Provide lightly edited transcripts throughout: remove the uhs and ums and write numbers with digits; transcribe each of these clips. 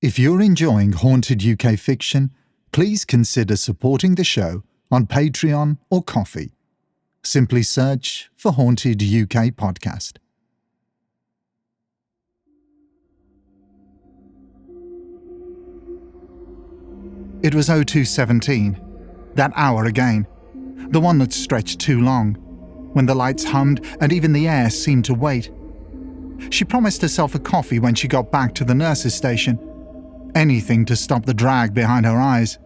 If you're enjoying haunted UK fiction, please consider supporting the show on Patreon or Ko-fi. Simply search for Haunted UK Podcast. It was 02:17, that hour again, the one that stretched too long, when the lights hummed and even the air seemed to wait. She promised herself a coffee when she got back to the nurse's station. Anything to stop the drag behind her eyes.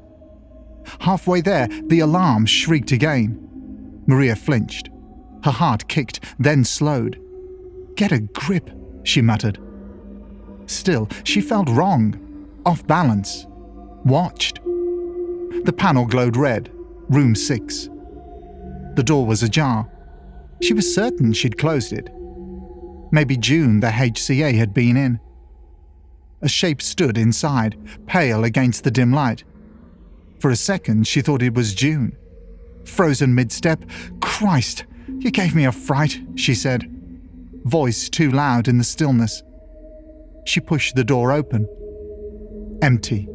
Halfway there, the alarm shrieked again. Maria flinched. Her heart kicked, then slowed. "Get a grip," she muttered. Still, she felt wrong, off balance, watched. The panel glowed red, room 6. The door was ajar. She was certain she'd closed it. Maybe June, the HCA, had been in. A shape stood inside, pale against the dim light. For a second, she thought it was June. Frozen mid-step. "Christ, you gave me a fright," she said. Voice too loud in the stillness. She pushed the door open. Empty.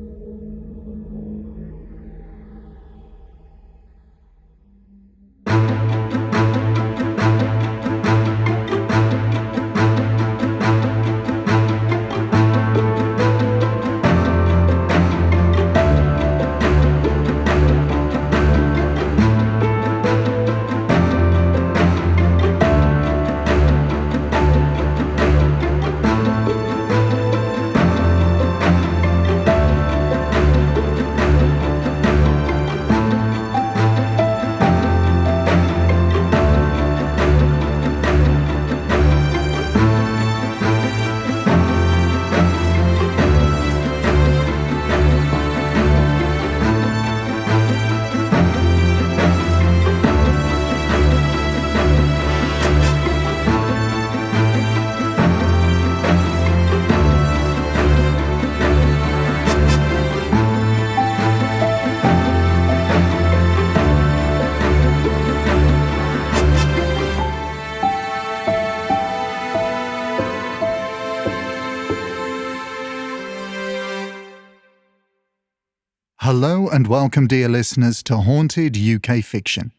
Hello and welcome, dear listeners, to Haunted UK Fiction,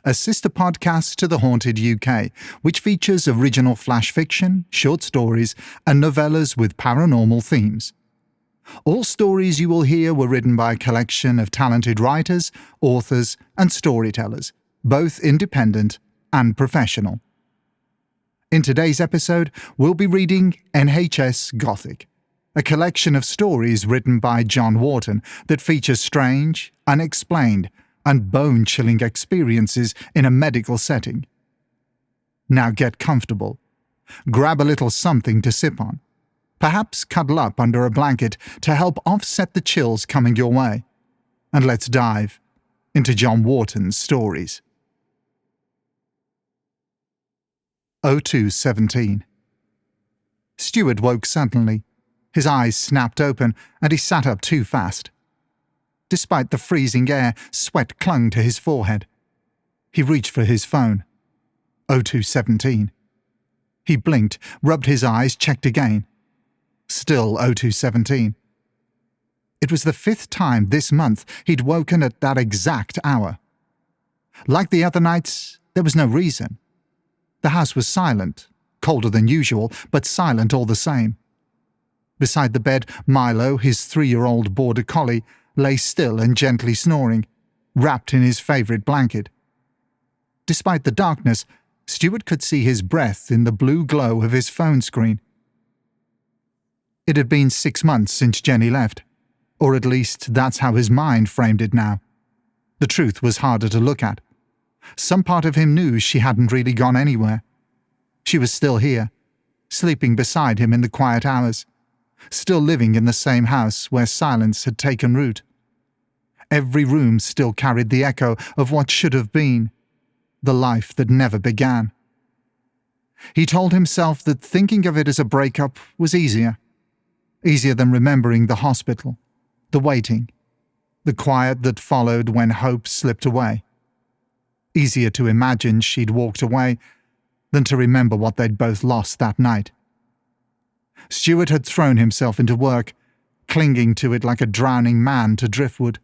a sister podcast to The Haunted UK, which features original flash fiction, short stories, and novellas with paranormal themes. All stories you will hear were written by a collection of talented writers, authors, and storytellers, both independent and professional. In today's episode, we'll be reading NHS Gothic, a collection of stories written by John Wharton that features strange, unexplained, and bone-chilling experiences in a medical setting. Now get comfortable. Grab a little something to sip on. Perhaps cuddle up under a blanket to help offset the chills coming your way. And let's dive into John Wharton's stories. 02:17. Stuart woke suddenly. His eyes snapped open, and he sat up too fast. Despite the freezing air, sweat clung to his forehead. He reached for his phone. 02:17. He blinked, rubbed his eyes, checked again. Still 02:17. It was the 5th time this month he'd woken at that exact hour. Like the other nights, there was no reason. The house was silent, colder than usual, but silent all the same. Beside the bed, Milo, his 3-year-old border collie, lay still and gently snoring, wrapped in his favourite blanket. Despite the darkness, Stuart could see his breath in the blue glow of his phone screen. It had been 6 months since Jenny left, or at least that's how his mind framed it now. The truth was harder to look at. Some part of him knew she hadn't really gone anywhere. She was still here, sleeping beside him in the quiet hours. Still living in the same house where silence had taken root. Every room still carried the echo of what should have been, the life that never began. He told himself that thinking of it as a breakup was easier than remembering the hospital, the waiting, the quiet that followed when hope slipped away. Easier to imagine she'd walked away than to remember what they'd both lost that night. Stuart had thrown himself into work, clinging to it like a drowning man to driftwood.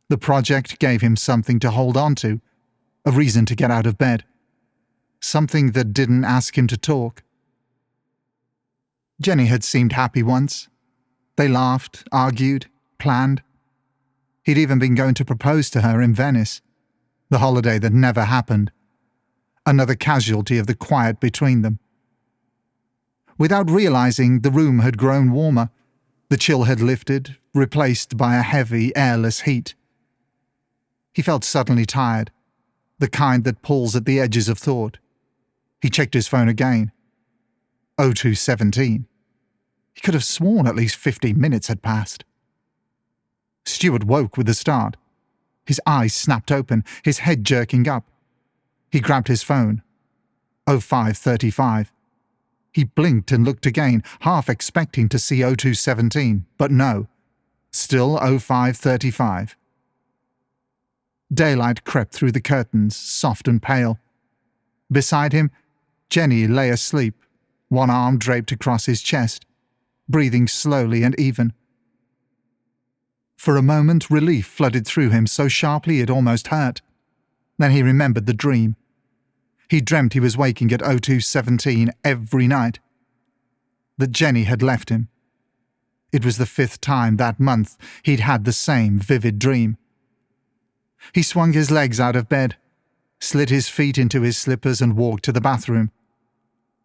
The project gave him something to hold on to, a reason to get out of bed. Something that didn't ask him to talk. Jenny had seemed happy once. They laughed, argued, planned. He'd even been going to propose to her in Venice, the holiday that never happened. Another casualty of the quiet between them. Without realizing, the room had grown warmer. The chill had lifted, replaced by a heavy, airless heat. He felt suddenly tired, the kind that pulls at the edges of thought. He checked his phone again. 0217. He could have sworn at least 15 minutes had passed. Stuart woke with a start. His eyes snapped open, his head jerking up. He grabbed his phone. 0535. He blinked and looked again, half expecting to see 0217, but no. Still 0535. Daylight crept through the curtains, soft and pale. Beside him, Jenny lay asleep, one arm draped across his chest, breathing slowly and even. For a moment, relief flooded through him so sharply it almost hurt. Then he remembered the dream. He dreamt he was waking at 0217 every night. That Jenny had left him. It was the 5th time that month he'd had the same vivid dream. He swung his legs out of bed, slid his feet into his slippers and walked to the bathroom.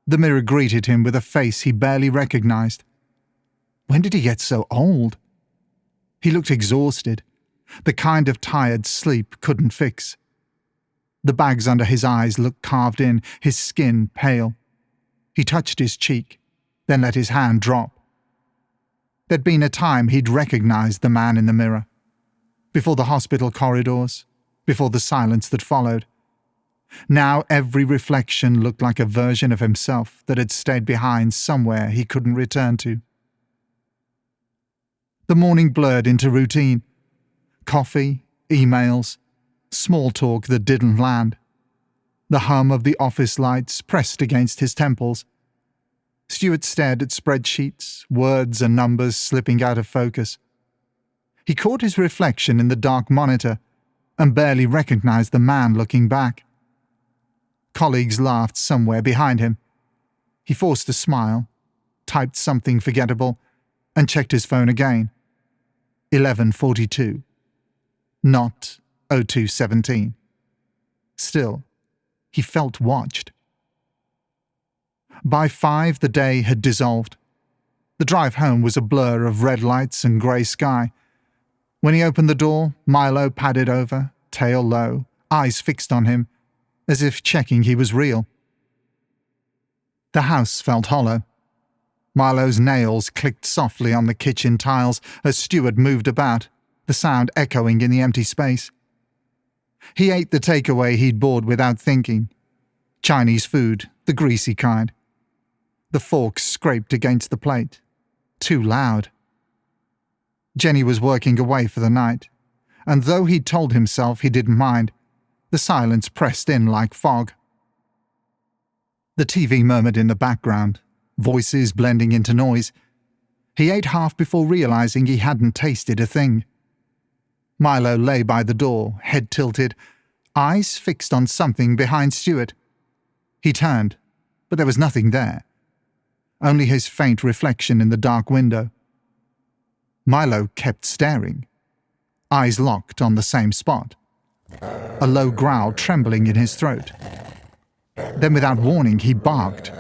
The mirror greeted him with a face he barely recognized. When did he get so old? He looked exhausted, the kind of tired sleep couldn't fix. The bags under his eyes looked carved in, his skin pale. He touched his cheek, then let his hand drop. There'd been a time he'd recognized the man in the mirror. Before the hospital corridors, before the silence that followed. Now every reflection looked like a version of himself that had stayed behind somewhere he couldn't return to. The morning blurred into routine. Coffee, emails, small talk that didn't land. The hum of the office lights pressed against his temples. Stuart stared at spreadsheets, words and numbers slipping out of focus. He caught his reflection in the dark monitor and barely recognized the man looking back. Colleagues laughed somewhere behind him. He forced a smile, typed something forgettable, and checked his phone again. 11:42. Not 0217. Still, he felt watched. By 5, the day had dissolved. The drive home was a blur of red lights and grey sky. When he opened the door, Milo padded over, tail low, eyes fixed on him, as if checking he was real. The house felt hollow. Milo's nails clicked softly on the kitchen tiles as Stuart moved about, the sound echoing in the empty space. He ate the takeaway he'd bought without thinking. Chinese food, the greasy kind. The fork scraped against the plate. Too loud. Jenny was working away for the night, and though he'd told himself he didn't mind, the silence pressed in like fog. The TV murmured in the background, voices blending into noise. He ate half before realizing he hadn't tasted a thing. Milo lay by the door, head tilted, eyes fixed on something behind Stuart. He turned, but there was nothing there. Only his faint reflection in the dark window. Milo kept staring, eyes locked on the same spot. A low growl trembling in his throat. Then without warning he barked.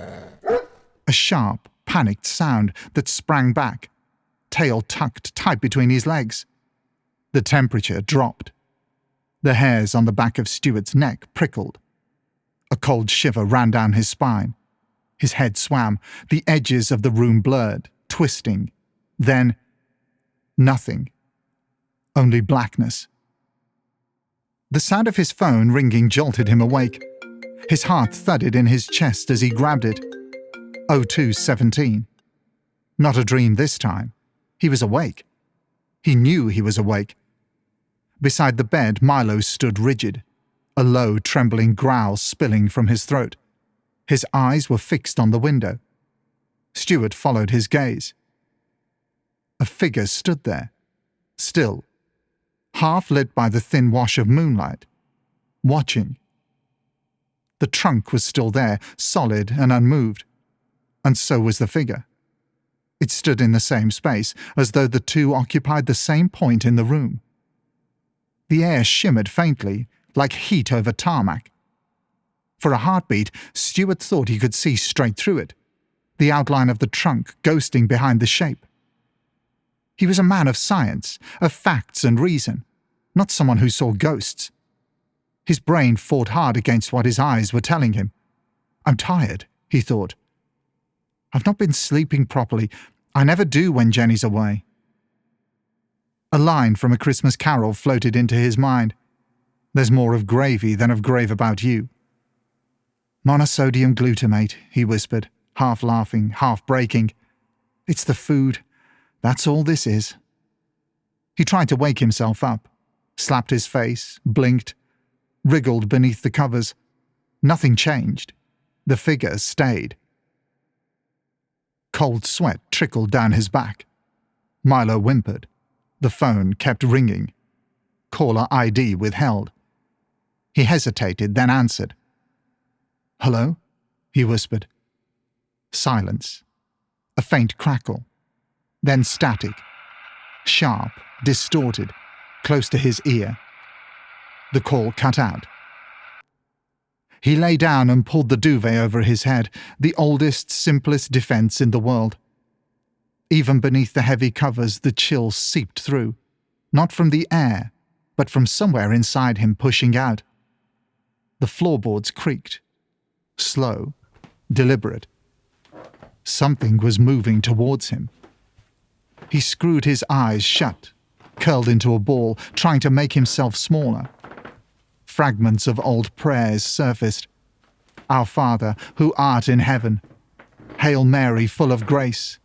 A sharp, panicked sound that sprang back, tail tucked tight between his legs. The temperature dropped. The hairs on the back of Stuart's neck prickled. A cold shiver ran down his spine. His head swam, the edges of the room blurred, twisting. Then, nothing. Only blackness. The sound of his phone ringing jolted him awake. His heart thudded in his chest as he grabbed it. 0217. Not a dream this time. He was awake. He knew he was awake. Beside the bed, Milo stood rigid, a low, trembling growl spilling from his throat. His eyes were fixed on the window. Stuart followed his gaze. A figure stood there, still, half lit by the thin wash of moonlight, watching. The trunk was still there, solid and unmoved, and so was the figure. It stood in the same space, as though the two occupied the same point in the room. The air shimmered faintly, like heat over tarmac. For a heartbeat, Stuart thought he could see straight through it, the outline of the trunk ghosting behind the shape. He was a man of science, of facts and reason, not someone who saw ghosts. His brain fought hard against what his eyes were telling him. "I'm tired," he thought. "I've not been sleeping properly. I never do when Jenny's away." A line from A Christmas Carol floated into his mind. "There's more of gravy than of grave about you." "Monosodium glutamate," he whispered, half laughing, half breaking. "It's the food. That's all this is." He tried to wake himself up, slapped his face, blinked, wriggled beneath the covers. Nothing changed. The figure stayed. Cold sweat trickled down his back. Milo whimpered. The phone kept ringing. Caller ID withheld. He hesitated, then answered. "Hello?" he whispered. Silence. A faint crackle. Then static. Sharp, distorted, close to his ear. The call cut out. He lay down and pulled the duvet over his head, the oldest, simplest defense in the world. Even beneath the heavy covers, the chill seeped through, not from the air, but from somewhere inside him pushing out. The floorboards creaked. Slow, deliberate. Something was moving towards him. He screwed his eyes shut, curled into a ball, trying to make himself smaller. Fragments of old prayers surfaced. "Our Father, who art in heaven. Hail Mary, full of grace."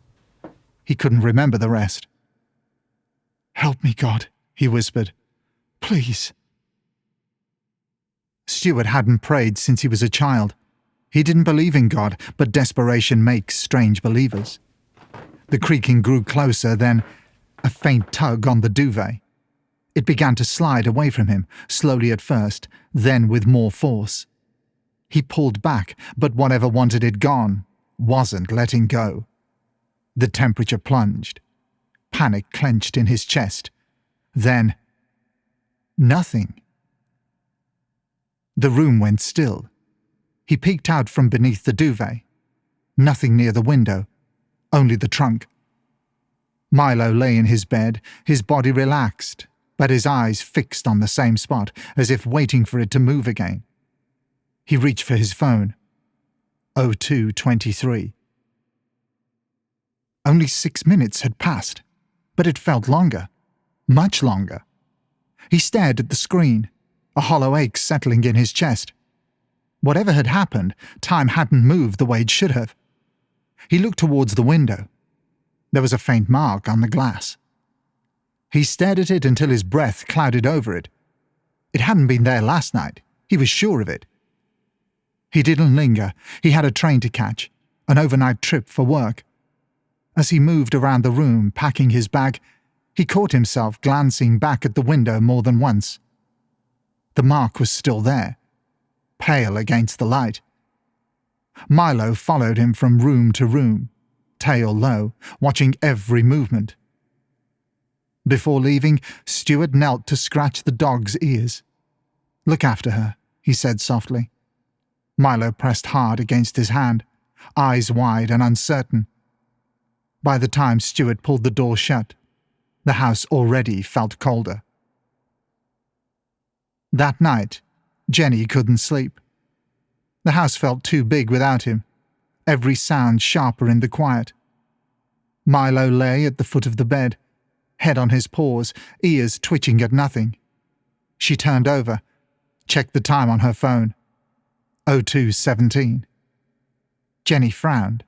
He couldn't remember the rest. "Help me, God," he whispered. "Please." Stuart hadn't prayed since he was a child. He didn't believe in God, but desperation makes strange believers. The creaking grew closer, then a faint tug on the duvet. It began to slide away from him, slowly at first, then with more force. He pulled back, but whatever wanted it gone wasn't letting go. The temperature plunged. Panic clenched in his chest. Then, nothing. The room went still. He peeked out from beneath the duvet. Nothing near the window, only the trunk. Milo lay in his bed, his body relaxed, but his eyes fixed on the same spot, as if waiting for it to move again. He reached for his phone. 0223. Only 6 minutes had passed, but it felt longer, much longer. He stared at the screen, a hollow ache settling in his chest. Whatever had happened, time hadn't moved the way it should have. He looked towards the window. There was a faint mark on the glass. He stared at it until his breath clouded over it. It hadn't been there last night. He was sure of it. He didn't linger. He had a train to catch, an overnight trip for work. As he moved around the room, packing his bag, he caught himself glancing back at the window more than once. The mark was still there, pale against the light. Milo followed him from room to room, tail low, watching every movement. Before leaving, Stuart knelt to scratch the dog's ears. "Look after her," he said softly. Milo pressed hard against his hand, eyes wide and uncertain. By the time Stuart pulled the door shut, the house already felt colder. That night, Jenny couldn't sleep. The house felt too big without him, every sound sharper in the quiet. Milo lay at the foot of the bed, head on his paws, ears twitching at nothing. She turned over, checked the time on her phone. 02:17. Jenny frowned.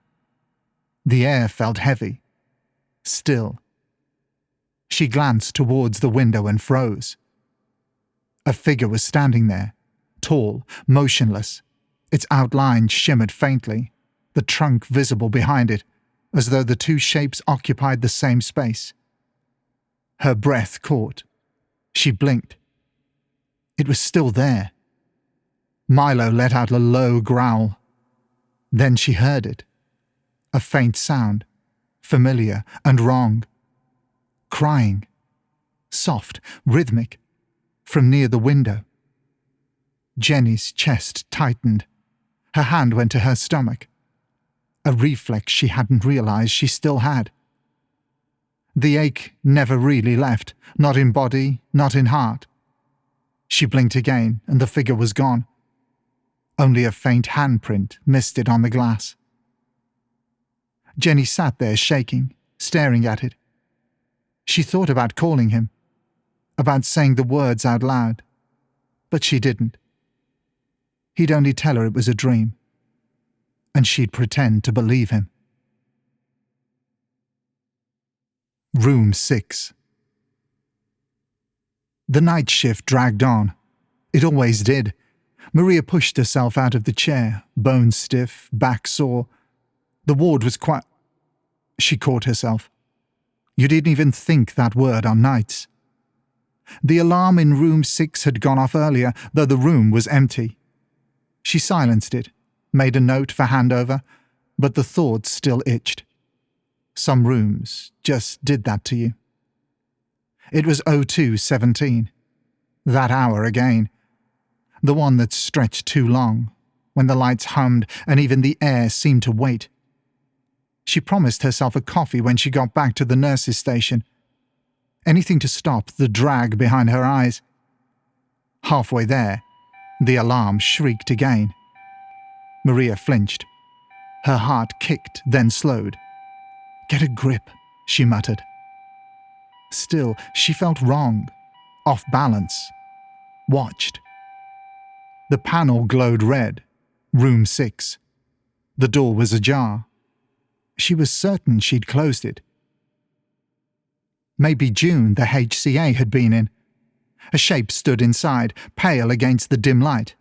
The air felt heavy, still. She glanced towards the window and froze. A figure was standing there, tall, motionless. Its outline shimmered faintly, the trunk visible behind it, as though the two shapes occupied the same space. Her breath caught. She blinked. It was still there. Milo let out a low growl. Then she heard it. A faint sound, familiar and wrong. Crying. Soft, rhythmic, from near the window. Jenny's chest tightened. Her hand went to her stomach. A reflex she hadn't realized she still had. The ache never really left, not in body, not in heart. She blinked again, and the figure was gone. Only a faint handprint misted on the glass. Jenny sat there shaking, staring at it. She thought about calling him, about saying the words out loud, but she didn't. He'd only tell her it was a dream, and she'd pretend to believe him. Room 6. The night shift dragged on. It always did. Maria pushed herself out of the chair, bones stiff, back sore. The ward was quiet. She caught herself. You didn't even think that word on nights. The alarm in room 6 had gone off earlier, though the room was empty. She silenced it, made a note for handover, but the thought still itched. Some rooms just did that to you. It was 02:17. That hour again. The one that stretched too long, when the lights hummed and even the air seemed to wait. She promised herself a coffee when she got back to the nurse's station. Anything to stop the drag behind her eyes. Halfway there, the alarm shrieked again. Maria flinched. Her heart kicked, then slowed. Get a grip, she muttered. Still, she felt wrong, off balance, watched. The panel glowed red, room 6. The door was ajar. She was certain she'd closed it. Maybe June the HCA had been in. A shape stood inside, pale against the dim light.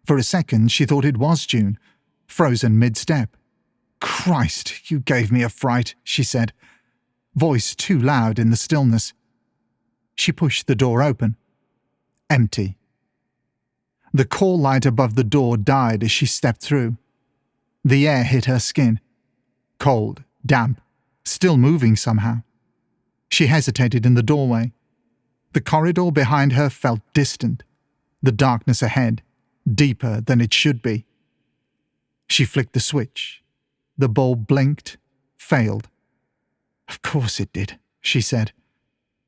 For a second she thought it was June, frozen mid-step. Christ, you gave me a fright, she said, voice too loud in the stillness. She pushed the door open. Empty. The call light above the door died as she stepped through. The air hit her skin. Cold, damp, still moving somehow. She hesitated in the doorway. The corridor behind her felt distant. The darkness ahead, deeper than it should be. She flicked the switch. The bulb blinked, failed. Of course it did, she said.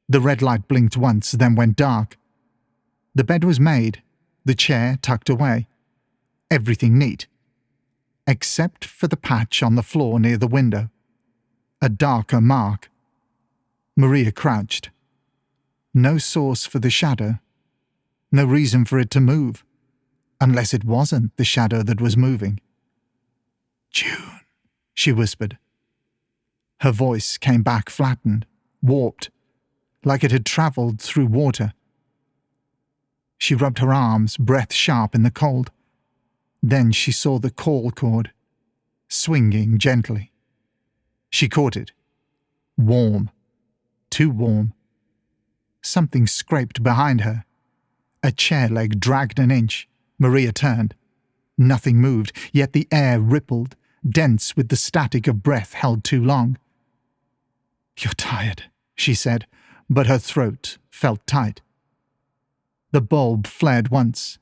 The red light blinked once, then went dark. The bed was made, the chair tucked away. Everything neat. Except for the patch on the floor near the window. A darker mark. Maria crouched. No source for the shadow. No reason for it to move. Unless it wasn't the shadow that was moving. June, she whispered. Her voice came back flattened, warped, like it had travelled through water. She rubbed her arms, breath sharp in the cold. Then she saw the call cord, swinging gently. She caught it. Warm. Too warm. Something scraped behind her. A chair leg dragged an inch. Maria turned. Nothing moved, yet the air rippled, dense with the static of breath held too long. You're tired, she said, but her throat felt tight. The bulb flared once.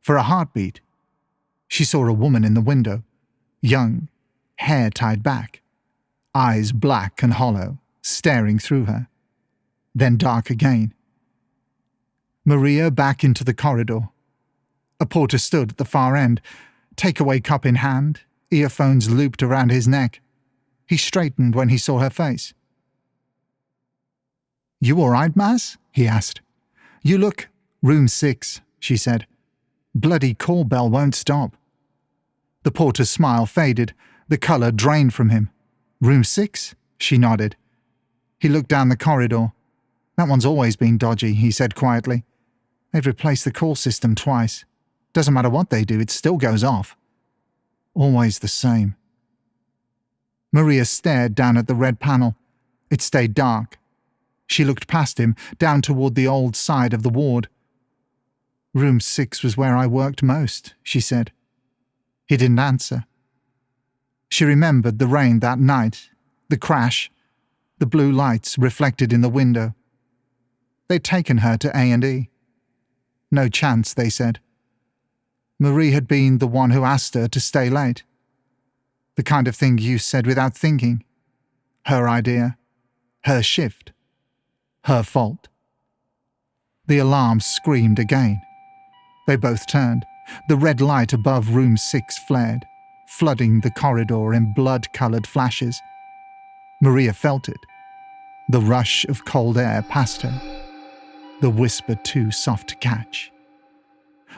For a heartbeat, she saw a woman in the window, young, hair tied back, eyes black and hollow, staring through her. Then dark again. Maria back into the corridor. A porter stood at the far end, takeaway cup in hand, earphones looped around his neck. He straightened when he saw her face. You all right, Maz? He asked. You look... Room 6, she said. Bloody call bell won't stop. The porter's smile faded, the colour drained from him. Room 6? She nodded. He looked down the corridor. That one's always been dodgy, he said quietly. They've replaced the call system twice. Doesn't matter what they do, it still goes off. Always the same. Maria stared down at the red panel. It stayed dark. She looked past him, down toward the old side of the ward. "Room 6 was where I worked most," she said. He didn't answer. She remembered the rain that night, the crash, the blue lights reflected in the window. They'd taken her to A&E. No chance, they said. Marie had been the one who asked her to stay late. The kind of thing you said without thinking. Her idea. Her shift. Her fault. The alarm screamed again. They both turned. The red light above room 6 flared, flooding the corridor in blood-coloured flashes. Maria felt it. The rush of cold air past her. The whisper too soft to catch.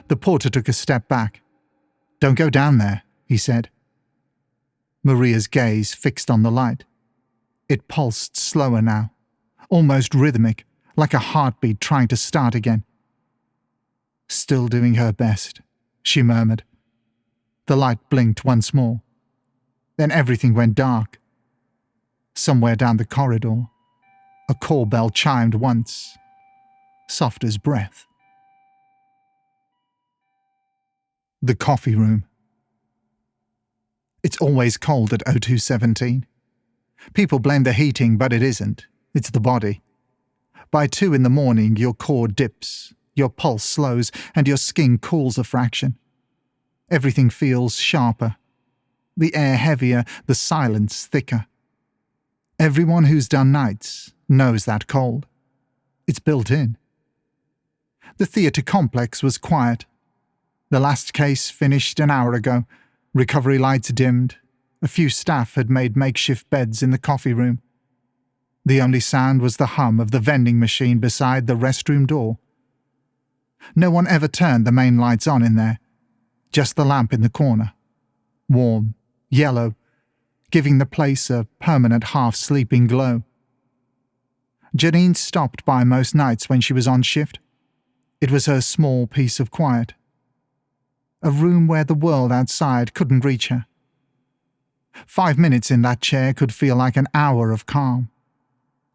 The porter took a step back. "Don't go down there," he said. Maria's gaze fixed on the light. It pulsed slower now, almost rhythmic, like a heartbeat trying to start again. "Still doing her best," she murmured. The light blinked once more. Then everything went dark. Somewhere down the corridor, a call bell chimed once, soft as breath. The coffee room. It's always cold at 0217. People blame the heating, but it isn't. It's the body. By 2 in the morning, your core dips, your pulse slows, and your skin cools a fraction. Everything feels sharper. The air heavier, the silence thicker. Everyone who's done nights knows that cold. It's built in. The theatre complex was quiet. The last case finished an hour ago. Recovery lights dimmed. A few staff had made makeshift beds in the coffee room. The only sound was the hum of the vending machine beside the restroom door. No one ever turned the main lights on in there. Just the lamp in the corner. Warm, yellow, giving the place a permanent half-sleeping glow. Janine stopped by most nights when she was on shift. It was her small piece of quiet. A room where the world outside couldn't reach her. 5 minutes in that chair could feel like an hour of calm.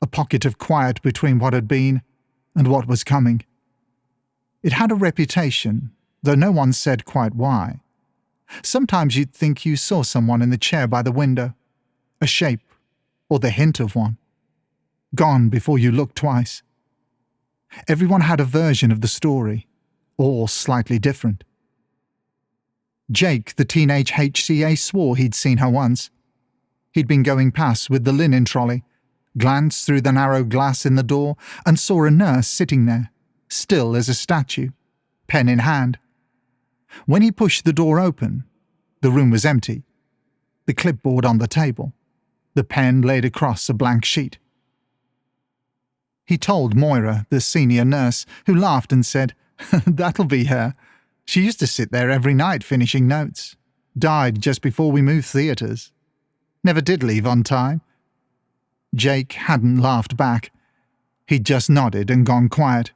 A pocket of quiet between what had been and what was coming. It had a reputation, though no one said quite why. Sometimes you'd think you saw someone in the chair by the window, a shape, or the hint of one. Gone before you looked twice. Everyone had a version of the story, all slightly different. Jake, the teenage HCA, swore he'd seen her once. He'd been going past with the linen trolley, glanced through the narrow glass in the door, and saw a nurse sitting there, still as a statue, pen in hand. When he pushed the door open, the room was empty, the clipboard on the table, the pen laid across a blank sheet. He told Moira, the senior nurse, who laughed and said, "That'll be her. She used to sit there every night finishing notes. Died just before we moved theatres. Never did leave on time." Jake hadn't laughed back. He'd just nodded and gone quiet.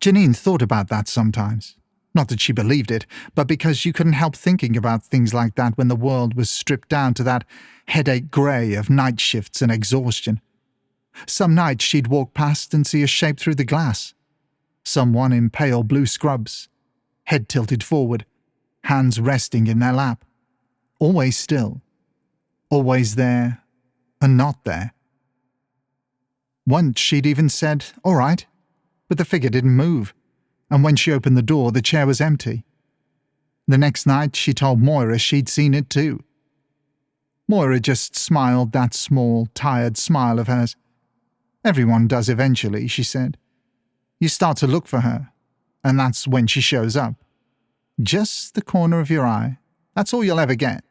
Janine thought about that sometimes. Not that she believed it, but because you couldn't help thinking about things like that when the world was stripped down to that headache grey of night shifts and exhaustion. Some nights she'd walk past and see a shape through the glass. Someone in pale blue scrubs, head tilted forward, hands resting in their lap. Always still. Always there and not there. Once she'd even said, "All right," but the figure didn't move, and when she opened the door, the chair was empty. The next night she told Moira she'd seen it too. Moira just smiled that small, tired smile of hers. "Everyone does eventually," she said. "You start to look for her, and that's when she shows up. Just the corner of your eye. That's all you'll ever get."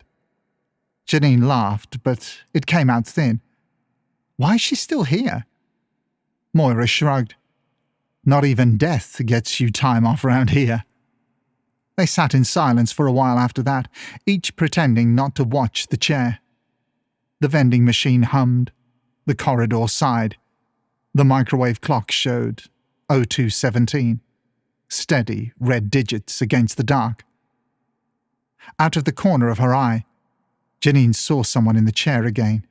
Janine laughed, but it came out thin. "Why is she still here?" Moira shrugged. "Not even death gets you time off round here." They sat in silence for a while after that, each pretending not to watch the chair. The vending machine hummed. The corridor sighed. The microwave clock showed 0217, steady red digits against the dark. Out of the corner of her eye, Janine saw someone in the chair again,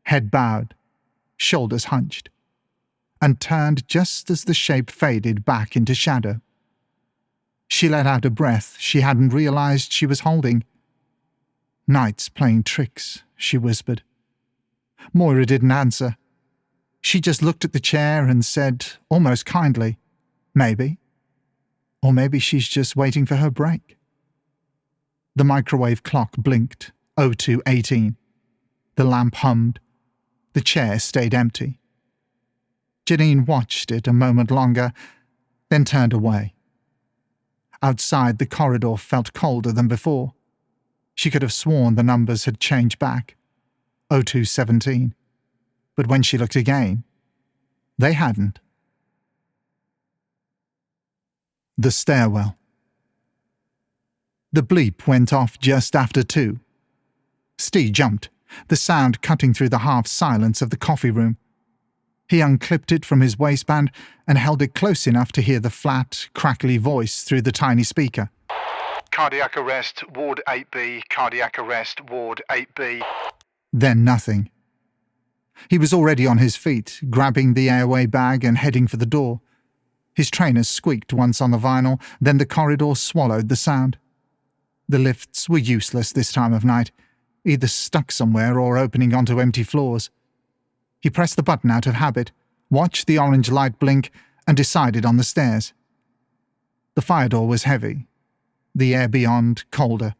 head bowed, shoulders hunched, and turned just as the shape faded back into shadow. She let out a breath she hadn't realized she was holding. "Night's playing tricks," she whispered. Moira didn't answer. She just looked at the chair and said, almost kindly, "Maybe. Or maybe she's just waiting for her break." The microwave clock blinked, 02:18. The lamp hummed. The chair stayed empty. Janine watched it a moment longer, then turned away. Outside, the corridor felt colder than before. She could have sworn the numbers had changed back, 02:17. But when she looked again, they hadn't. The stairwell. The bleep went off just after 2. Steve jumped, the sound cutting through the half-silence of the coffee room. He unclipped it from his waistband and held it close enough to hear the flat, crackly voice through the tiny speaker. "Cardiac arrest, Ward 8B, cardiac arrest, Ward 8B. Then nothing. He was already on his feet, grabbing the airway bag and heading for the door. His trainers squeaked once on the vinyl, then the corridor swallowed the sound. The lifts were useless this time of night, either stuck somewhere or opening onto empty floors. He pressed the button out of habit, watched the orange light blink, and decided on the stairs. The fire door was heavy. The air beyond, colder.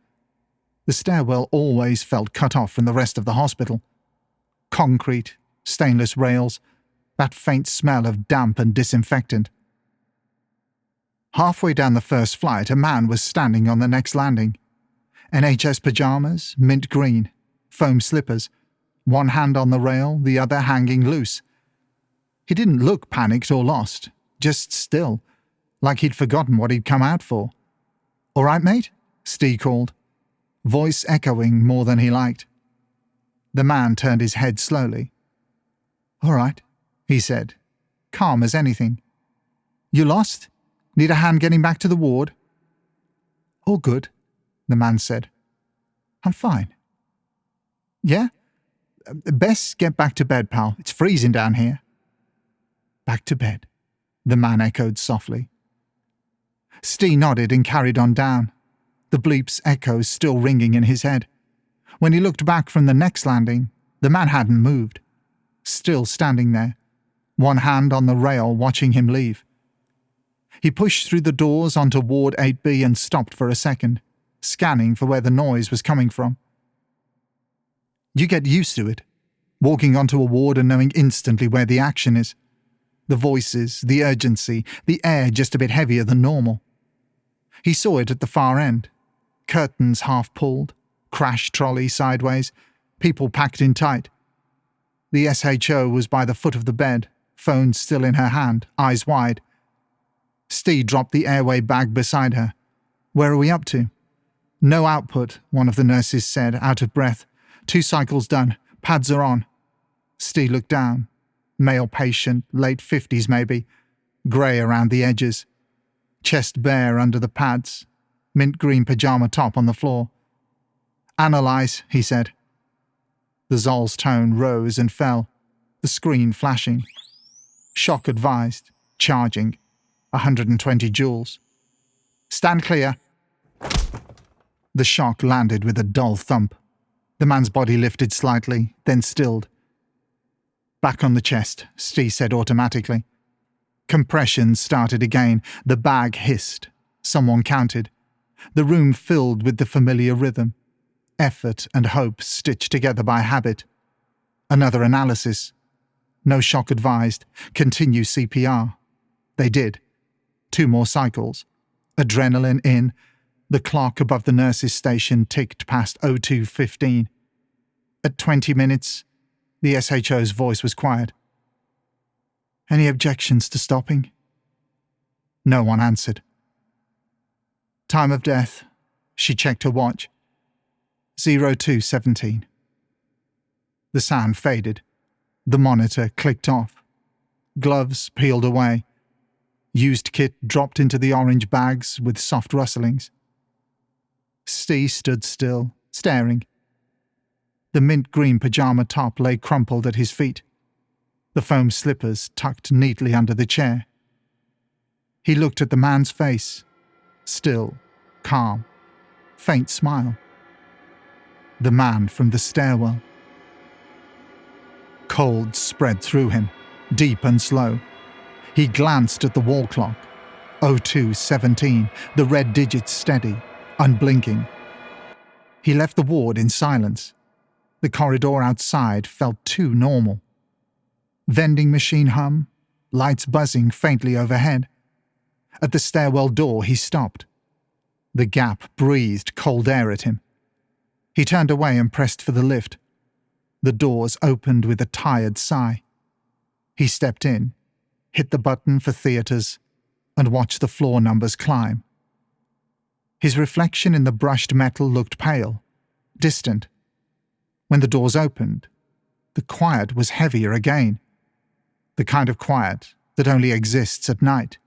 The stairwell always felt cut off from the rest of the hospital. Concrete, stainless rails, that faint smell of damp and disinfectant. Halfway down the first flight, a man was standing on the next landing. NHS pyjamas, mint green, foam slippers, one hand on the rail, the other hanging loose. He didn't look panicked or lost, just still, like he'd forgotten what he'd come out for. "All right, mate?" Steve called, voice echoing more than he liked. The man turned his head slowly. "All right," he said, calm as anything. "You lost? Need a hand getting back to the ward?" "All good," the man said. "I'm fine." "Yeah? Best get back to bed, pal. It's freezing down here." "Back to bed," the man echoed softly. Steve nodded and carried on down, the bleep's echoes still ringing in his head. When he looked back from the next landing, the man hadn't moved, still standing there, one hand on the rail watching him leave. He pushed through the doors onto Ward 8B and stopped for a second, scanning for where the noise was coming from. You get used to it, walking onto a ward and knowing instantly where the action is. The voices, the urgency, the air just a bit heavier than normal. He saw it at the far end. Curtains half pulled, crash trolley sideways, people packed in tight. The SHO was by the foot of the bed, phone still in her hand, eyes wide. Steve dropped the airway bag beside her. "Where are we up to?" "No output," one of the nurses said, out of breath. 2 cycles done. Pads are on." Steve looked down. Male patient, late 50s maybe. Grey around the edges. Chest bare under the pads. Mint green pyjama top on the floor. "Analyze," he said. The Zol's tone rose and fell, the screen flashing. "Shock advised. Charging. 120 joules. Stand clear." The shock landed with a dull thump. The man's body lifted slightly, then stilled. "Back on the chest," Steve said automatically. Compression started again. The bag hissed. Someone counted. The room filled with the familiar rhythm. Effort and hope stitched together by habit. Another analysis. No shock advised. Continue CPR. They did. 2 more cycles. Adrenaline in. The clock above the nurse's station ticked past 02:15. At 20 minutes, the SHO's voice was quiet. "Any objections to stopping?" No one answered. "Time of death," she checked her watch. 02:17. The sound faded. The monitor clicked off. Gloves peeled away. Used kit dropped into the orange bags with soft rustlings. Steve stood still, staring. The mint green pyjama top lay crumpled at his feet. the foam slippers tucked neatly under the chair. He looked at the man's face, still, calm, faint smile. The man from the stairwell. Cold spread through him, deep and slow. He glanced at the wall clock. 02:17, the red digits steady, unblinking. He left the ward in silence. The corridor outside felt too normal. Vending machine hum, lights buzzing faintly overhead. At the stairwell door he stopped. The gap breathed cold air at him. He turned away and pressed for the lift. The doors opened with a tired sigh. He stepped in, hit the button for theatres, and watched the floor numbers climb. His reflection in the brushed metal looked pale, distant. When the doors opened, the quiet was heavier again. The kind of quiet that only exists at night.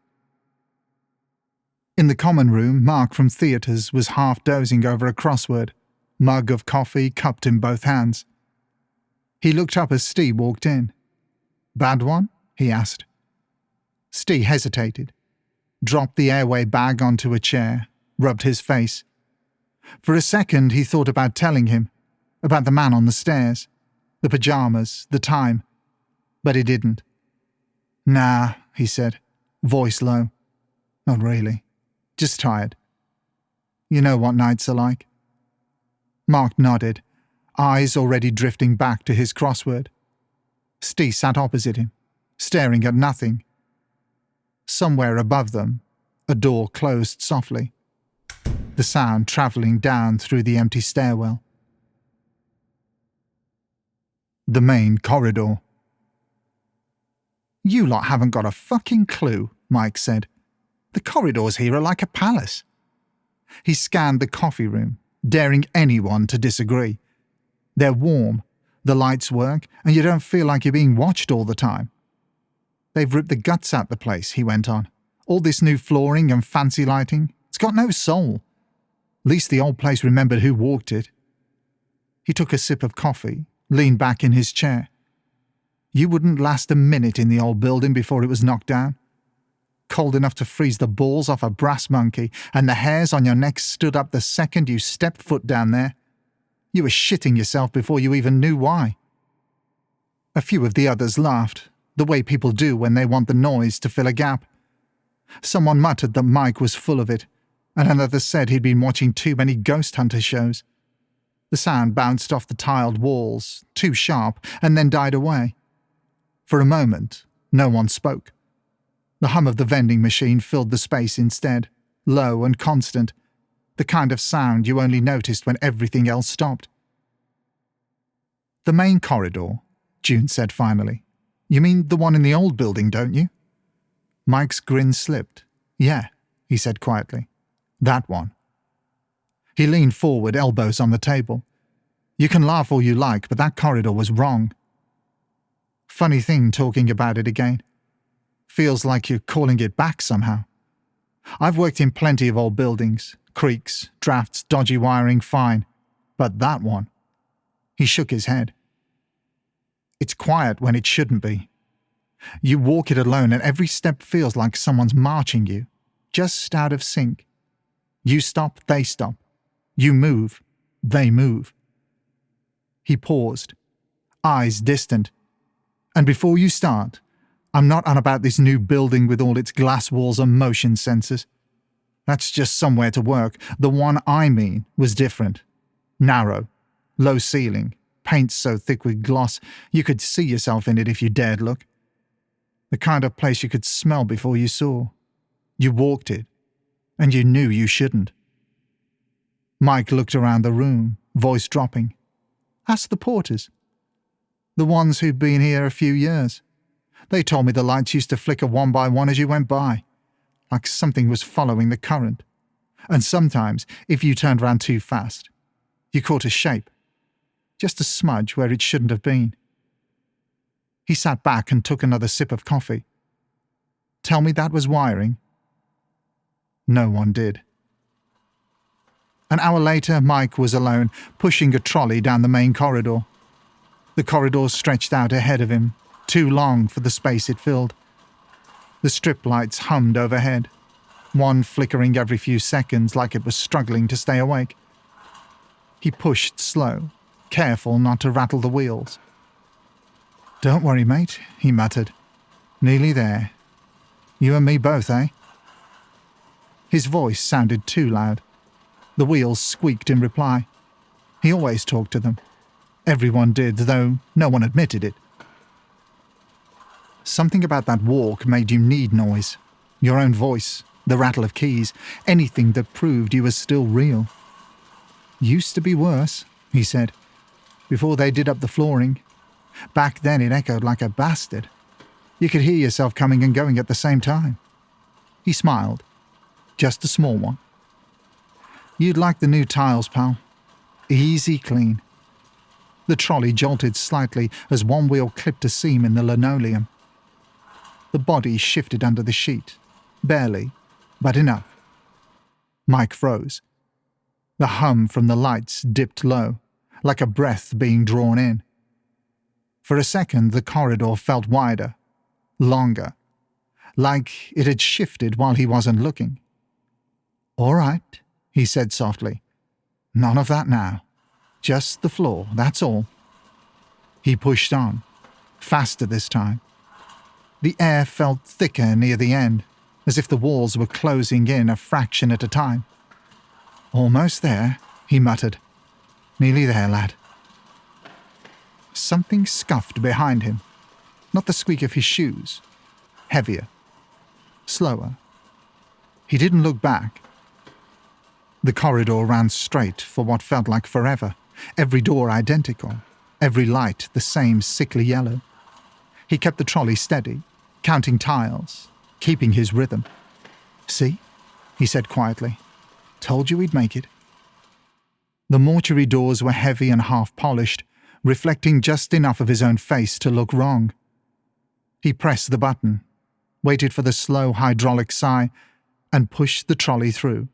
In the common room, Mark from theatres was half dozing over a crossword, mug of coffee cupped in both hands. He looked up as Steve walked in. "Bad one?" he asked. Steve hesitated, dropped the airway bag onto a chair, rubbed his face. For a second he thought about telling him, about the man on the stairs, the pyjamas, the time, but he didn't. "Nah," he said, voice low. "Not really. Just tired. You know what nights are like." Mark nodded, eyes already drifting back to his crossword. Steve sat opposite him, staring at nothing. Somewhere above them, a door closed softly, the sound travelling down through the empty stairwell. The main corridor. "You lot haven't got a fucking clue," Mike said. "The corridors here are like a palace." He scanned the coffee room, daring anyone to disagree. They're warm, the lights work, and you don't feel like you're being watched all the time. "They've ripped the guts out the place," he went on. "All this new flooring and fancy lighting, it's got no soul. At least the old place remembered who walked it." He took a sip of coffee, leaned back in his chair. "You wouldn't last a minute in the old building before it was knocked down. Cold enough to freeze the balls off a brass monkey, and the hairs on your neck stood up the second you stepped foot down there. You were shitting yourself before you even knew why." A few of the others laughed, the way people do when they want the noise to fill a gap. Someone muttered that Mike was full of it, and another said he'd been watching too many ghost hunter shows. The sound bounced off the tiled walls, too sharp, and then died away. For a moment, no one spoke. The hum of the vending machine filled the space instead, low and constant, the kind of sound you only noticed when everything else stopped. "The main corridor," June said finally. "You mean the one in the old building, don't you?" Mike's grin slipped. "Yeah," he said quietly. "That one." He leaned forward, elbows on the table. "You can laugh all you like, but that corridor was wrong. Funny thing talking about it again. Feels like you're calling it back somehow. I've worked in plenty of old buildings, creaks, drafts, dodgy wiring, fine. But that one." He shook his head. "It's quiet when it shouldn't be. You walk it alone and every step feels like someone's marching you, just out of sync. You stop, they stop. You move, they move." He paused, eyes distant. "And before you start, I'm not on about this new building with all its glass walls and motion sensors. That's just somewhere to work. The one I mean was different. Narrow, low ceiling, paint so thick with gloss you could see yourself in it if you dared look. The kind of place you could smell before you saw. You walked it, and you knew you shouldn't." Mike looked around the room, voice dropping. "Ask the porters. The ones who'd been here a few years. They told me the lights used to flicker one by one as you went by, like something was following the current. And sometimes, if you turned round too fast, you caught a shape. Just a smudge where it shouldn't have been." He sat back and took another sip of coffee. "Tell me that was wiring?" No one did. An hour later, Mike was alone, pushing a trolley down the main corridor. The corridor stretched out ahead of him, too long for the space it filled. The strip lights hummed overhead, one flickering every few seconds like it was struggling to stay awake. He pushed slow, careful not to rattle the wheels. "Don't worry, mate," he muttered. "Nearly there. You and me both, eh?" His voice sounded too loud. The wheels squeaked in reply. He always talked to them. Everyone did, though no one admitted it. Something about that walk made you need noise. Your own voice, the rattle of keys, anything that proved you were still real. "Used to be worse," he said, "before they did up the flooring. Back then it echoed like a bastard. You could hear yourself coming and going at the same time." He smiled. Just a small one. "You'd like the new tiles, pal. Easy clean." The trolley jolted slightly as one wheel clipped a seam in the linoleum. The body shifted under the sheet. Barely, but enough. Mike froze. The hum from the lights dipped low, like a breath being drawn in. For a second, the corridor felt wider, longer, like it had shifted while he wasn't looking. "All right," he said softly. "None of that now. Just the floor, that's all." He pushed on, faster this time. The air felt thicker near the end, as if the walls were closing in a fraction at a time. "Almost there," he muttered. "Nearly there, lad." Something scuffed behind him. Not the squeak of his shoes. Heavier. Slower. He didn't look back. The corridor ran straight for what felt like forever. Every door identical. Every light the same sickly yellow. He kept the trolley steady, counting tiles, keeping his rhythm. "See?" he said quietly. "Told you we'd make it." The mortuary doors were heavy and half-polished, reflecting just enough of his own face to look wrong. He pressed the button, waited for the slow hydraulic sigh, and pushed the trolley through.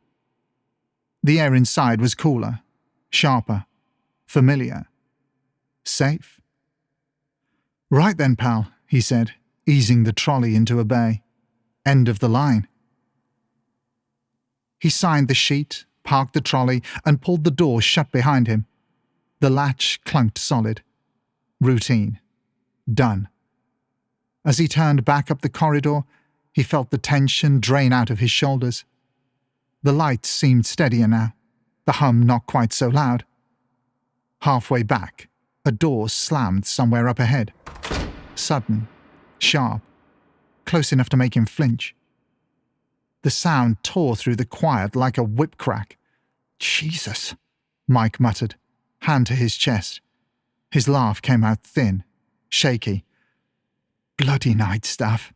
The air inside was cooler, sharper, familiar, safe. "Right then, pal," he said, easing the trolley into a bay. "End of the line." He signed the sheet, parked the trolley, and pulled the door shut behind him. The latch clunked solid. Routine. Done. As he turned back up the corridor, he felt the tension drain out of his shoulders. The lights seemed steadier now, the hum not quite so loud. Halfway back, a door slammed somewhere up ahead. Sudden, sharp, close enough to make him flinch. The sound tore through the quiet like a whip crack. "Jesus," Mike muttered, hand to his chest. His laugh came out thin, shaky. "Bloody night stuff."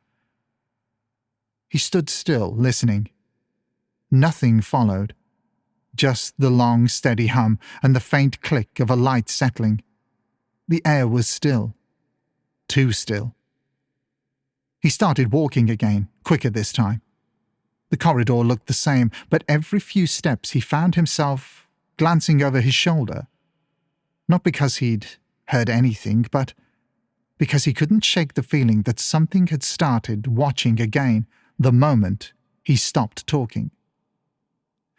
He stood still, listening. Nothing followed. Just the long, steady hum and the faint click of a light settling. The air was still. Too still. He started walking again, quicker this time. The corridor looked the same, but every few steps he found himself glancing over his shoulder. Not because he'd heard anything, but because he couldn't shake the feeling that something had started watching again the moment he stopped talking.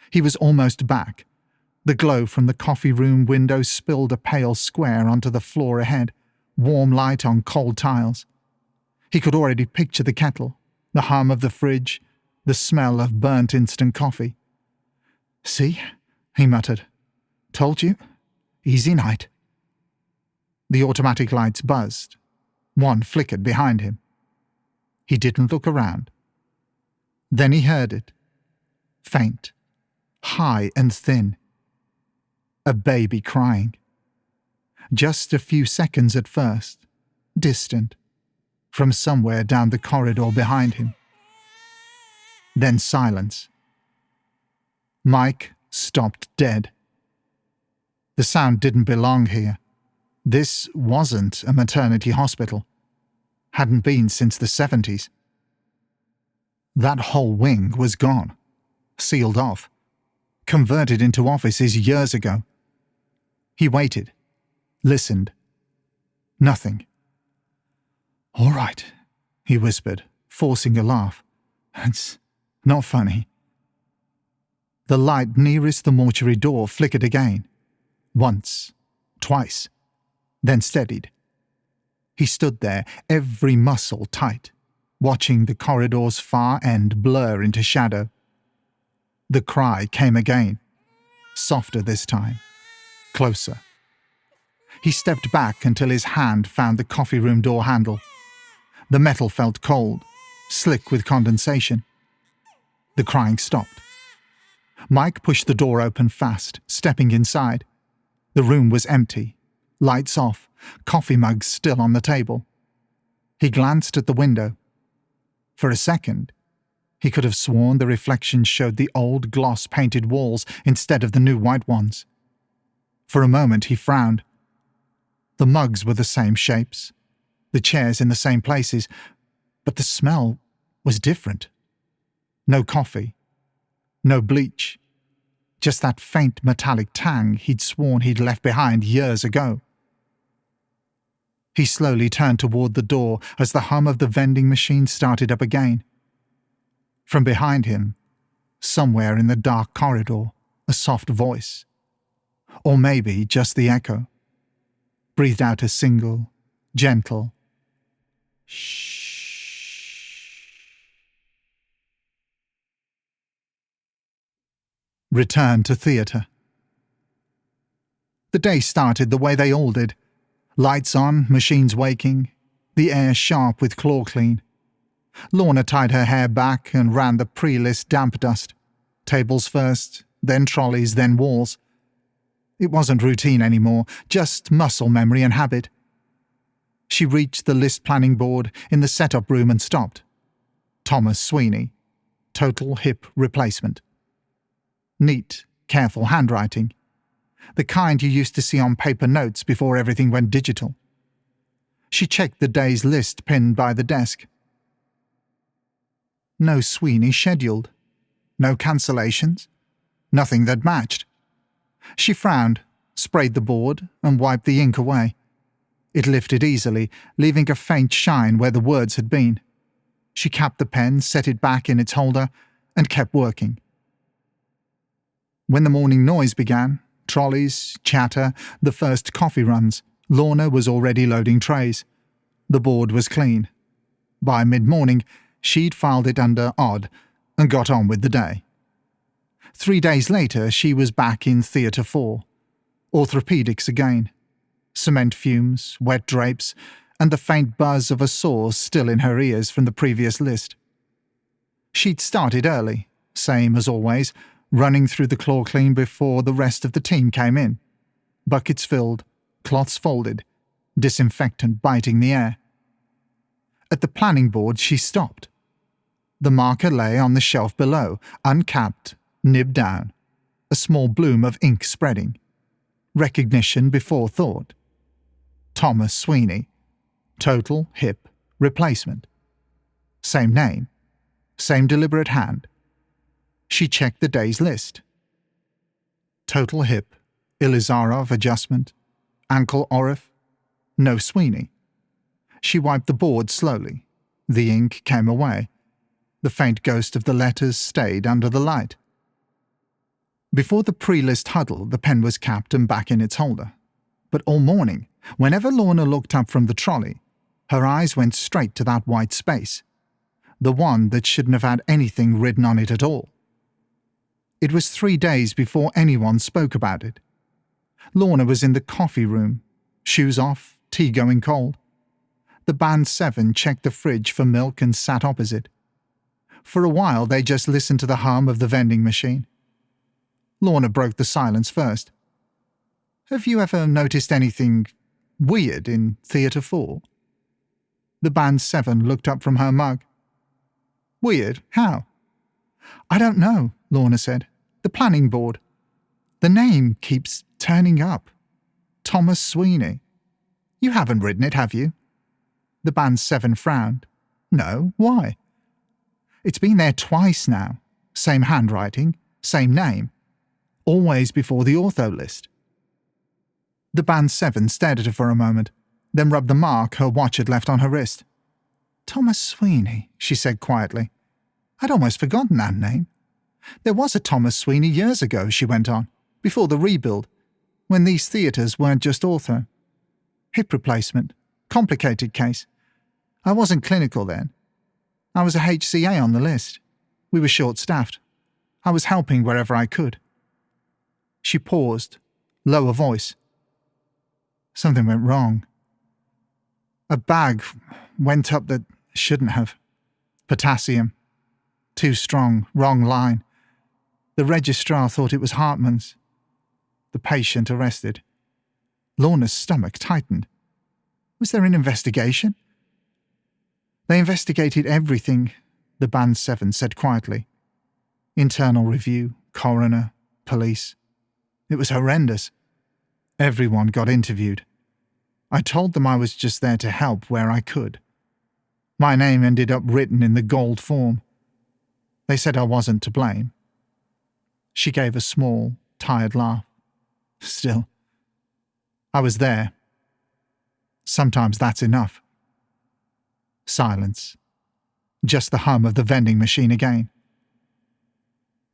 He was almost back. The glow from the coffee room window spilled a pale square onto the floor ahead, warm light on cold tiles. He could already picture the kettle, the hum of the fridge, the smell of burnt instant coffee. "See?" he muttered. "Told you. Easy night." The automatic lights buzzed. One flickered behind him. He didn't look around. Then he heard it. Faint. High and thin. A baby crying. Just a few seconds at first. Distant. From somewhere down the corridor behind him. Then silence. Mike stopped dead. The sound didn't belong here. This wasn't a maternity hospital. Hadn't been since the 70s. That whole wing was gone. Sealed off. Converted into offices years ago. He waited. Listened. Nothing. "All right," he whispered, forcing a laugh. "It's not funny." The light nearest the mortuary door flickered again. Once, twice, then steadied. He stood there, every muscle tight, watching the corridor's far end blur into shadow. The cry came again, softer this time, closer. He stepped back until his hand found the coffee room door handle. The metal felt cold, slick with condensation. The crying stopped. Mike pushed the door open fast, stepping inside. The room was empty, lights off, coffee mugs still on the table. He glanced at the window. For a second, he could have sworn the reflection showed the old gloss-painted walls instead of the new white ones. For a moment he frowned. The mugs were the same shapes, the chairs in the same places, but the smell was different. No coffee, no bleach, just that faint metallic tang he'd sworn he'd left behind years ago. He slowly turned toward the door as the hum of the vending machine started up again. From behind him, somewhere in the dark corridor, a soft voice, or maybe just the echo, breathed out a single, gentle shh. Return to theatre. The day started the way they all did. Lights on, machines waking, the air sharp with claw clean. Lorna tied her hair back and ran the pre-list damp dust. Tables first, then trolleys, then walls. It wasn't routine anymore, just muscle memory and habit. She reached the list planning board in the setup room and stopped. Thomas Sweeney. Total hip replacement. Neat, careful handwriting. The kind you used to see on paper notes before everything went digital. She checked the day's list pinned by the desk. No Sweeney scheduled. No cancellations. Nothing that matched. She frowned, sprayed the board, and wiped the ink away. It lifted easily, leaving a faint shine where the words had been. She capped the pen, set it back in its holder, and kept working. When the morning noise began, trolleys, chatter, the first coffee runs, Lorna was already loading trays. The board was clean. By mid-morning, she'd filed it under odd and got on with the day. 3 days later, she was back in Theatre 4. Orthopedics again. Cement fumes, wet drapes, and the faint buzz of a saw still in her ears from the previous list. She'd started early, same as always, running through the claw clean before the rest of the team came in. Buckets filled, cloths folded, disinfectant biting the air. At the planning board she stopped. The marker lay on the shelf below, uncapped, nibbed down, a small bloom of ink spreading. Recognition before thought. Thomas Sweeney. Total hip replacement. Same name. Same deliberate hand. She checked the day's list. Total hip, Ilizarov adjustment, ankle orif, no Sweeney. She wiped the board slowly. The ink came away. The faint ghost of the letters stayed under the light. Before the pre-list huddle, the pen was capped and back in its holder. But all morning, whenever Lorna looked up from the trolley, her eyes went straight to that white space, the one that shouldn't have had anything written on it at all. It was 3 days before anyone spoke about it. Lorna was in the coffee room, shoes off, tea going cold. The band 7 checked the fridge for milk and sat opposite. For a while they just listened to the hum of the vending machine. Lorna broke the silence first. "Have you ever noticed anything weird in Theatre 4? The band 7 looked up from her mug. "Weird? How?" "I don't know," Lorna said. "The planning board. The name keeps turning up. Thomas Sweeney. You haven't written it, have you?" The band 7 frowned. "No, why?" "It's been there twice now. Same handwriting, same name. Always before the ortho list." The band 7 stared at her for a moment, then rubbed the mark her watch had left on her wrist. Thomas Sweeney, she said quietly. I'd almost forgotten that name. There was a Thomas Sweeney years ago, she went on, before the rebuild, when these theatres weren't just ortho. Hip replacement. Complicated case. I wasn't clinical then. I was a HCA on the list. We were short-staffed. I was helping wherever I could. She paused, lower voice. Something went wrong. A bag went up that shouldn't have. Potassium. Too strong, wrong line. The registrar thought it was Hartman's. The patient arrested. Lorna's stomach tightened. Was there an investigation? They investigated everything, the Band 7 said quietly. Internal review, coroner, police. It was horrendous. Everyone got interviewed. I told them I was just there to help where I could. My name ended up written in the gold form. They said I wasn't to blame. She gave a small, tired laugh. Still, I was there. Sometimes that's enough. Silence. Just the hum of the vending machine again.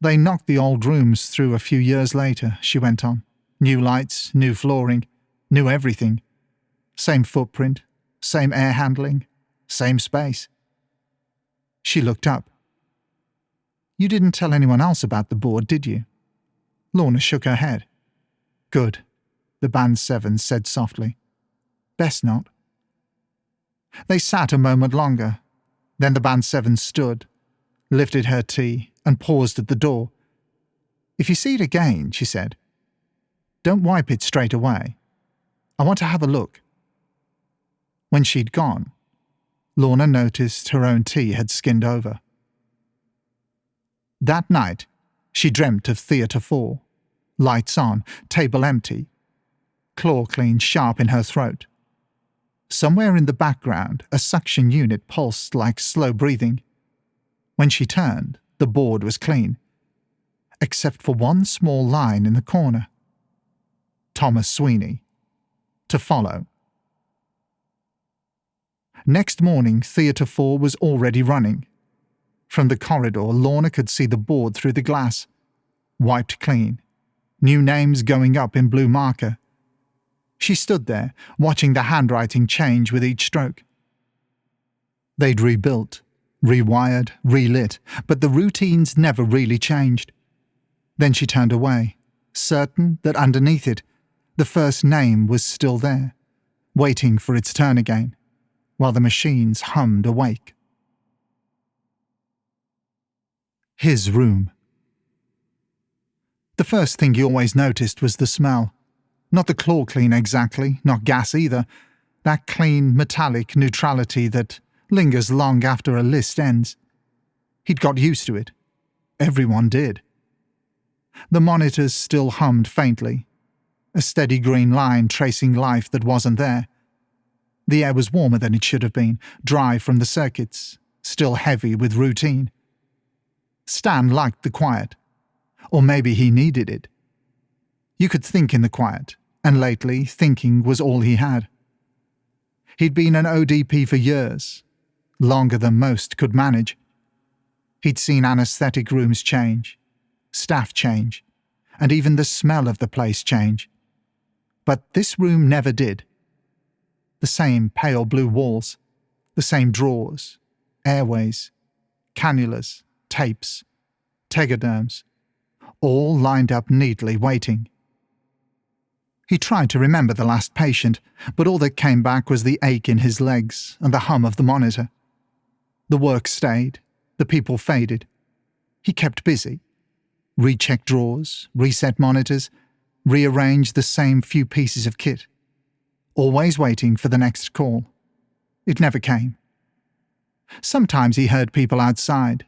They knocked the old rooms through a few years later, she went on. New lights, new flooring, new everything. Same footprint, same air handling, same space. She looked up. You didn't tell anyone else about the board, did you? Lorna shook her head. Good, the Band 7 said softly. Best not. They sat a moment longer. Then the Band 7 stood, lifted her tea, and paused at the door. If you see it again, she said, don't wipe it straight away. I want to have a look. When she'd gone, Lorna noticed her own tea had skinned over. That night, she dreamt of Theatre 4, lights on, table empty, claw clean sharp in her throat. Somewhere in the background, a suction unit pulsed like slow breathing. When she turned, the board was clean, except for one small line in the corner. Thomas Sweeney. To follow. Next morning, Theatre 4 was already running. From the corridor, Lorna could see the board through the glass. Wiped clean. New names going up in blue marker. She stood there, watching the handwriting change with each stroke. They'd rebuilt, rewired, relit, but the routines never really changed. Then she turned away, certain that underneath it, the first name was still there, waiting for its turn again, while the machines hummed awake. His room. The first thing he always noticed was the smell. Not the claw clean exactly, not gas either. That clean, metallic neutrality that lingers long after a list ends. He'd got used to it. Everyone did. The monitors still hummed faintly, a steady green line tracing life that wasn't there. The air was warmer than it should have been, dry from the circuits, still heavy with routine. Stan liked the quiet. Or maybe he needed it. You could think in the quiet, and lately thinking was all he had. He'd been an ODP for years, longer than most could manage. He'd seen anaesthetic rooms change, staff change, and even the smell of the place change. But this room never did. The same pale blue walls, the same drawers, airways, cannulas, tapes, tegaderms, all lined up neatly waiting. He tried to remember the last patient, but all that came back was the ache in his legs and the hum of the monitor. The work stayed, the people faded. He kept busy. Rechecked drawers, reset monitors, rearranged the same few pieces of kit. Always waiting for the next call. It never came. Sometimes he heard people outside,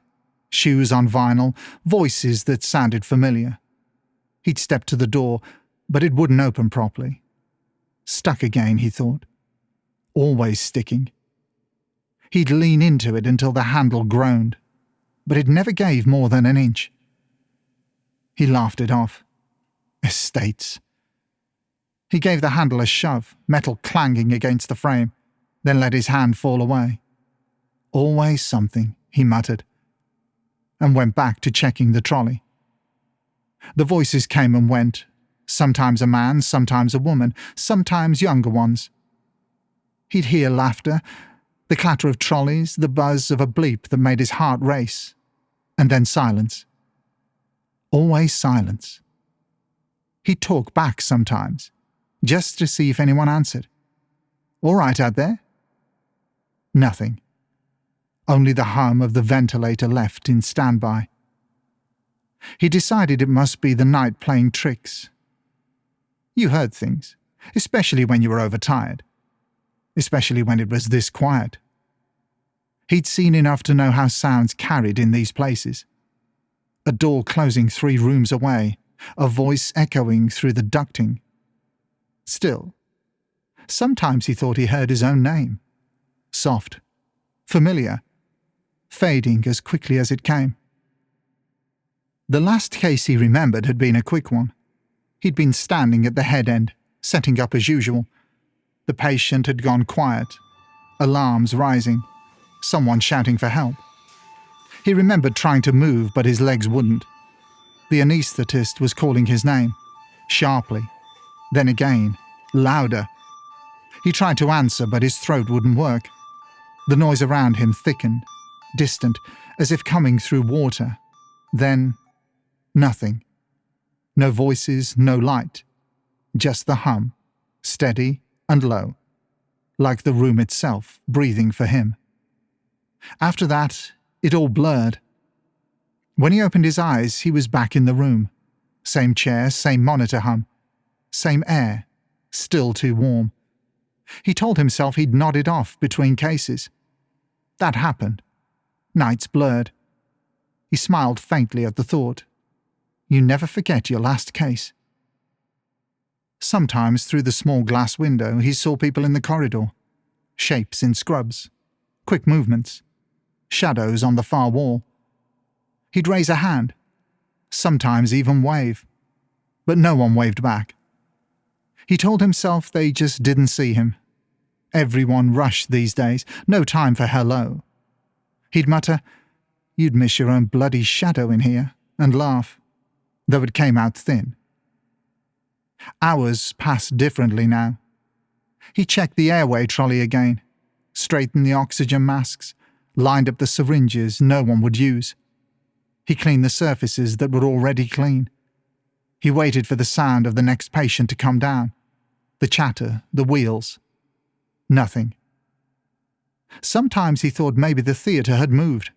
shoes on vinyl, voices that sounded familiar. He'd step to the door, but it wouldn't open properly. Stuck again, he thought. Always sticking. He'd lean into it until the handle groaned, but it never gave more than an inch. He laughed it off. Estates. He gave the handle a shove, metal clanging against the frame, then let his hand fall away. Always something, he muttered, and went back to checking the trolley. The voices came and went, sometimes a man, sometimes a woman, sometimes younger ones. He'd hear laughter, the clatter of trolleys, the buzz of a bleep that made his heart race, and then silence. Always silence. He'd talk back sometimes, just to see if anyone answered. "All right out there?" Nothing. Only the hum of the ventilator left in standby. He decided it must be the night playing tricks. You heard things, especially when you were overtired, especially when it was this quiet. He'd seen enough to know how sounds carried in these places. A door closing 3 rooms away, a voice echoing through the ducting. Still, sometimes he thought he heard his own name. Soft, familiar, fading as quickly as it came. The last case he remembered had been a quick one. He'd been standing at the head end, setting up as usual. The patient had gone quiet, alarms rising, someone shouting for help. He remembered trying to move, but his legs wouldn't. The anaesthetist was calling his name, sharply, then again, louder. He tried to answer, but his throat wouldn't work. The noise around him thickened, distant, as if coming through water. Then, nothing. No voices, no light. Just the hum, steady and low, like the room itself breathing for him. After that, it all blurred. When he opened his eyes, he was back in the room. Same chair, same monitor hum. Same air, still too warm. He told himself he'd nodded off between cases. That happened. Nights blurred. He smiled faintly at the thought. You never forget your last case. Sometimes through the small glass window he saw people in the corridor. Shapes in scrubs. Quick movements. Shadows on the far wall. He'd raise a hand. Sometimes even wave. But no one waved back. He told himself they just didn't see him. Everyone rushed these days. No time for hello. He'd mutter, "You'd miss your own bloody shadow in here," and laugh, though it came out thin. Hours passed differently now. He checked the airway trolley again, straightened the oxygen masks, lined up the syringes no one would use. He cleaned the surfaces that were already clean. He waited for the sound of the next patient to come down, the chatter, the wheels. Nothing. Sometimes he thought maybe the theatre had moved.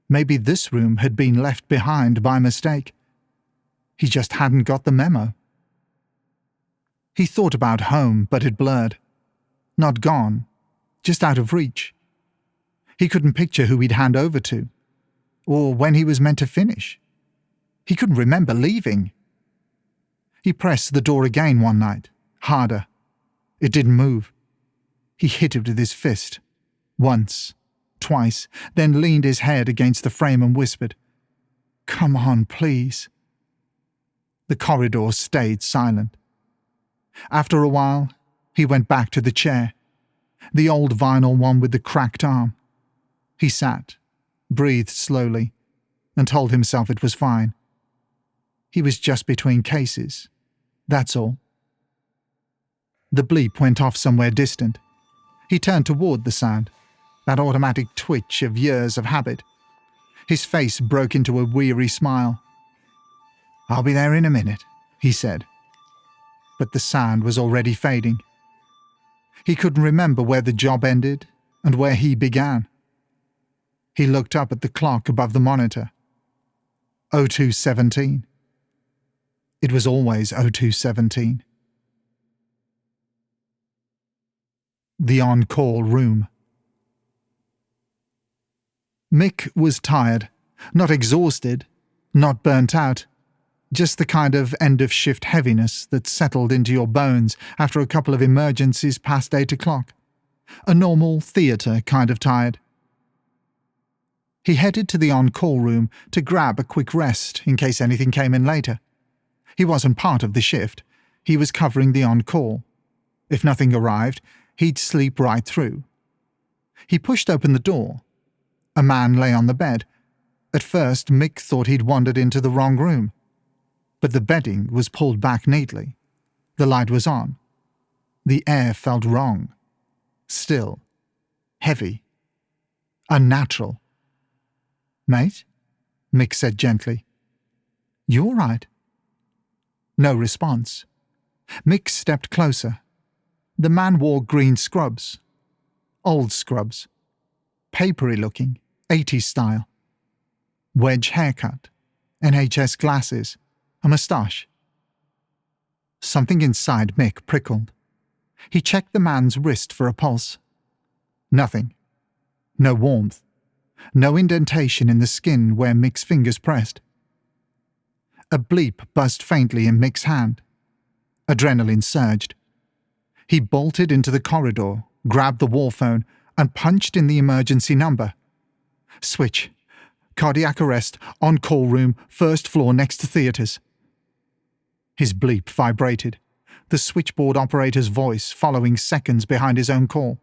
Maybe this room had been left behind by mistake. He just hadn't got the memo. He thought about home, but it blurred. Not gone, just out of reach. He couldn't picture who he'd hand over to, or when he was meant to finish. He couldn't remember leaving. He pressed the door again one night, harder. It didn't move. He hit it with his fist. Once, twice, then leaned his head against the frame and whispered, "Come on, please." The corridor stayed silent. After a while, he went back to the chair, the old vinyl one with the cracked arm. He sat, breathed slowly, and told himself it was fine. He was just between cases. That's all. The bleep went off somewhere distant. He turned toward the sound, that automatic twitch of years of habit. His face broke into a weary smile. "I'll be there in a minute," he said. But the sound was already fading. He couldn't remember where the job ended and where he began. He looked up at the clock above the monitor. 02:17. It was always 02:17. The on-call room. Mick was tired, not exhausted, not burnt out, just the kind of end-of-shift heaviness that settled into your bones after a couple of emergencies past 8 o'clock. A normal theatre kind of tired. He headed to the on-call room to grab a quick rest in case anything came in later. He wasn't part of the shift. He was covering the on-call. If nothing arrived, he'd sleep right through. He pushed open the door. A man lay on the bed. At first, Mick thought he'd wandered into the wrong room. But the bedding was pulled back neatly. The light was on. The air felt wrong. Still. Heavy. Unnatural. "Mate?" Mick said gently. "You all right?" No response. Mick stepped closer. The man wore green scrubs. Old scrubs. Papery-looking, 80s style. Wedge haircut, NHS glasses, a moustache. Something inside Mick prickled. He checked the man's wrist for a pulse. Nothing. No warmth. No indentation in the skin where Mick's fingers pressed. A bleep buzzed faintly in Mick's hand. Adrenaline surged. He bolted into the corridor, grabbed the wall phone, and punched in the emergency number. Switch. Cardiac arrest, on-call room, first floor next to theatres. His bleep vibrated, the switchboard operator's voice following seconds behind his own call.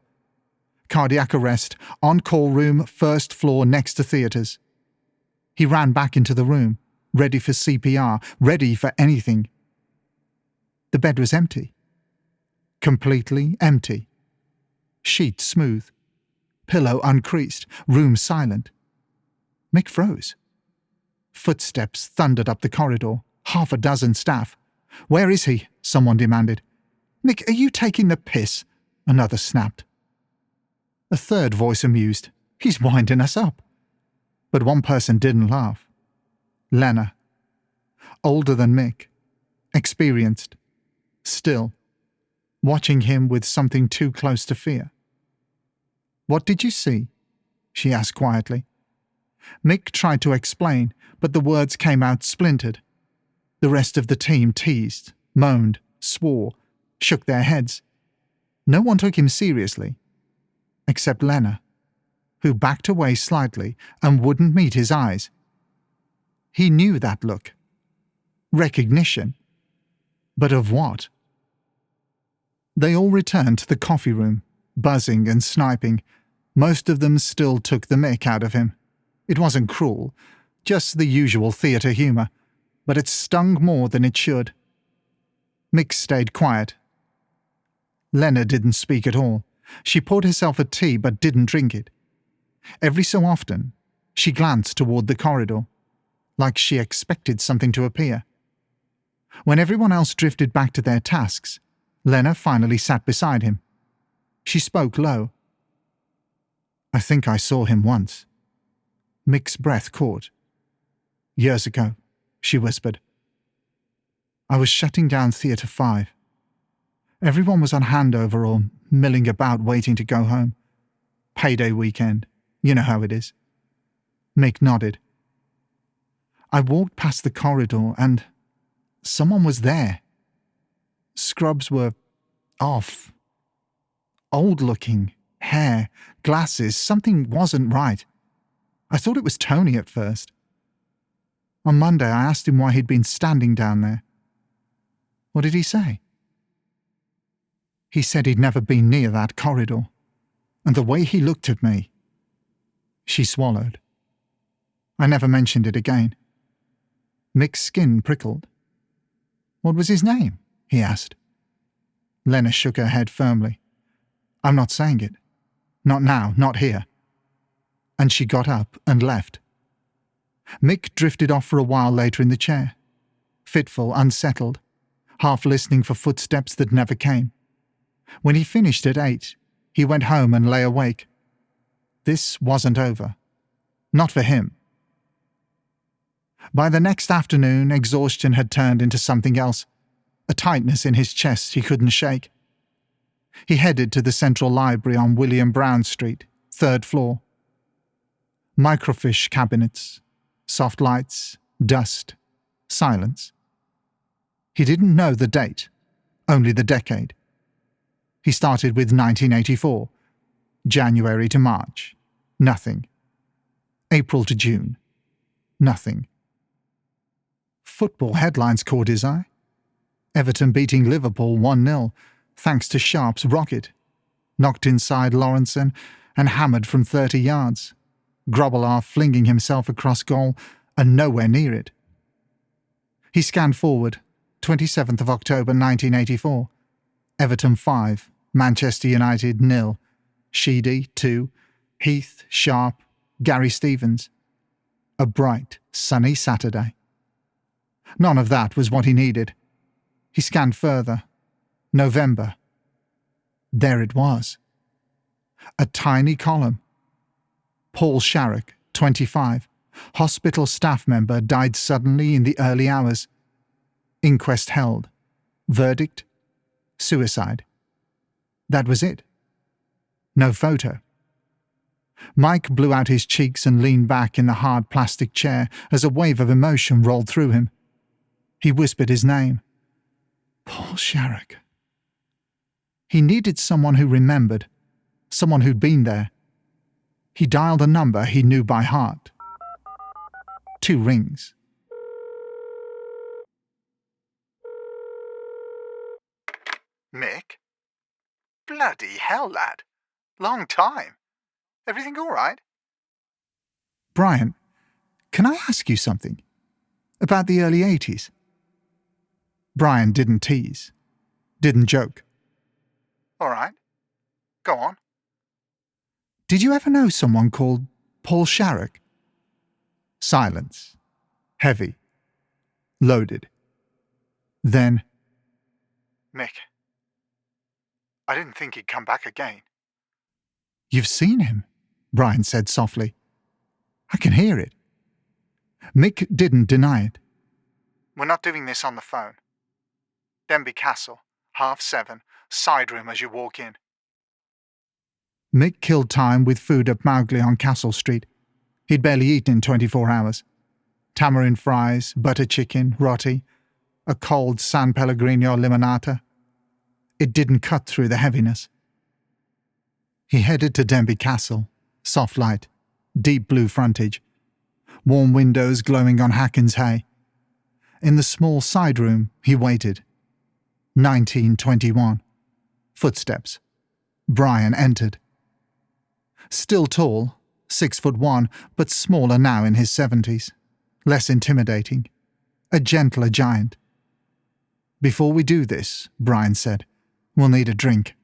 Cardiac arrest, on-call room, first floor next to theatres. He ran back into the room, ready for CPR, ready for anything. The bed was empty. Completely empty. Sheet smooth. Pillow uncreased. Room silent. Mick froze. Footsteps thundered up the corridor. 6 staff. "Where is he?" someone demanded. "Mick, are you taking the piss?" another snapped. A third voice amused. "He's winding us up." But one person didn't laugh. Lena. Older than Mick. Experienced. Still. Watching him with something too close to fear. "What did you see?" she asked quietly. Mick tried to explain, but the words came out splintered. The rest of the team teased, moaned, swore, shook their heads. No one took him seriously. Except Lena, who backed away slightly and wouldn't meet his eyes. He knew that look. Recognition. But of what? They all returned to the coffee room, buzzing and sniping. Most of them still took the mick out of him. It wasn't cruel, just the usual theatre humour, but it stung more than it should. Mick stayed quiet. Lena didn't speak at all. She poured herself a tea but didn't drink it. Every so often, she glanced toward the corridor, like she expected something to appear. When everyone else drifted back to their tasks, Lena finally sat beside him. She spoke low. "I think I saw him once." Mick's breath caught. "Years ago," she whispered. "I was shutting down Theatre 5. Everyone was on handover or milling about waiting to go home. Payday weekend. You know how it is." Mick nodded. "I walked past the corridor and someone was there. Scrubs were off. Old-looking. Hair. Glasses. Something wasn't right. I thought it was Tony at first. On Monday I asked him why he'd been standing down there. What did he say? He said he'd never been near that corridor. And the way he looked at me..." She swallowed. I never mentioned it again. Mick's skin prickled. "What was his name?" he asked. Lena shook her head firmly. "I'm not saying it. Not now, not here." And she got up and left. Mick drifted off for a while later in the chair, fitful, unsettled, half listening for footsteps that never came. When he finished at 8, he went home and lay awake. This wasn't over. Not for him. By the next afternoon, exhaustion had turned into something else, a tightness in his chest he couldn't shake. He headed to the Central Library on William Brown Street, 3rd floor. Microfiche cabinets, soft lights, dust, silence. He didn't know the date, only the decade. He started with 1984, January to March, nothing. April to June, nothing. Football headlines caught his eye. Everton beating Liverpool 1-0, thanks to Sharp's rocket. Knocked inside Lawrenson, and hammered from 30 yards, Grobbelaar flinging himself across goal and nowhere near it. He scanned forward, 27th of October 1984, Everton 5, Manchester United 0, Sheedy 2, Heath, Sharp, Gary Stevens. A bright, sunny Saturday. None of that was what he needed. He scanned further. November. There it was. A tiny column. Paul Sharrock, 25, hospital staff member, died suddenly in the early hours. Inquest held. Verdict? Suicide. That was it. No photo. Mike blew out his cheeks and leaned back in the hard plastic chair as a wave of emotion rolled through him. He whispered his name. Paul Sharrock. He needed someone who remembered, someone who'd been there. He dialed a number he knew by heart. 2 rings. Mick? Bloody hell, lad. Long time. Everything all right? Brian, can I ask you something? About the early 80s? Brian didn't tease. Didn't joke. All right. Go on. Did you ever know someone called Paul Sharrock? Silence. Heavy. Loaded. Then, Mick, I didn't think he'd come back again. You've seen him, Brian said softly. I can hear it. Mick didn't deny it. We're not doing this on the phone. Denby Castle, 7:30, side room as you walk in. Mick killed time with food at Mowgli on Castle Street. He'd barely eaten in 24 hours. Tamarind fries, butter chicken, roti, a cold San Pellegrino limonata. It didn't cut through the heaviness. He headed to Denby Castle, soft light, deep blue frontage, warm windows glowing on Hacken's hay. In the small side room, he waited. 1921. Footsteps. Brian entered. Still tall, 6'1", but smaller now in his 70s. Less intimidating. A gentler giant. Before we do this, Brian said, we'll need a drink.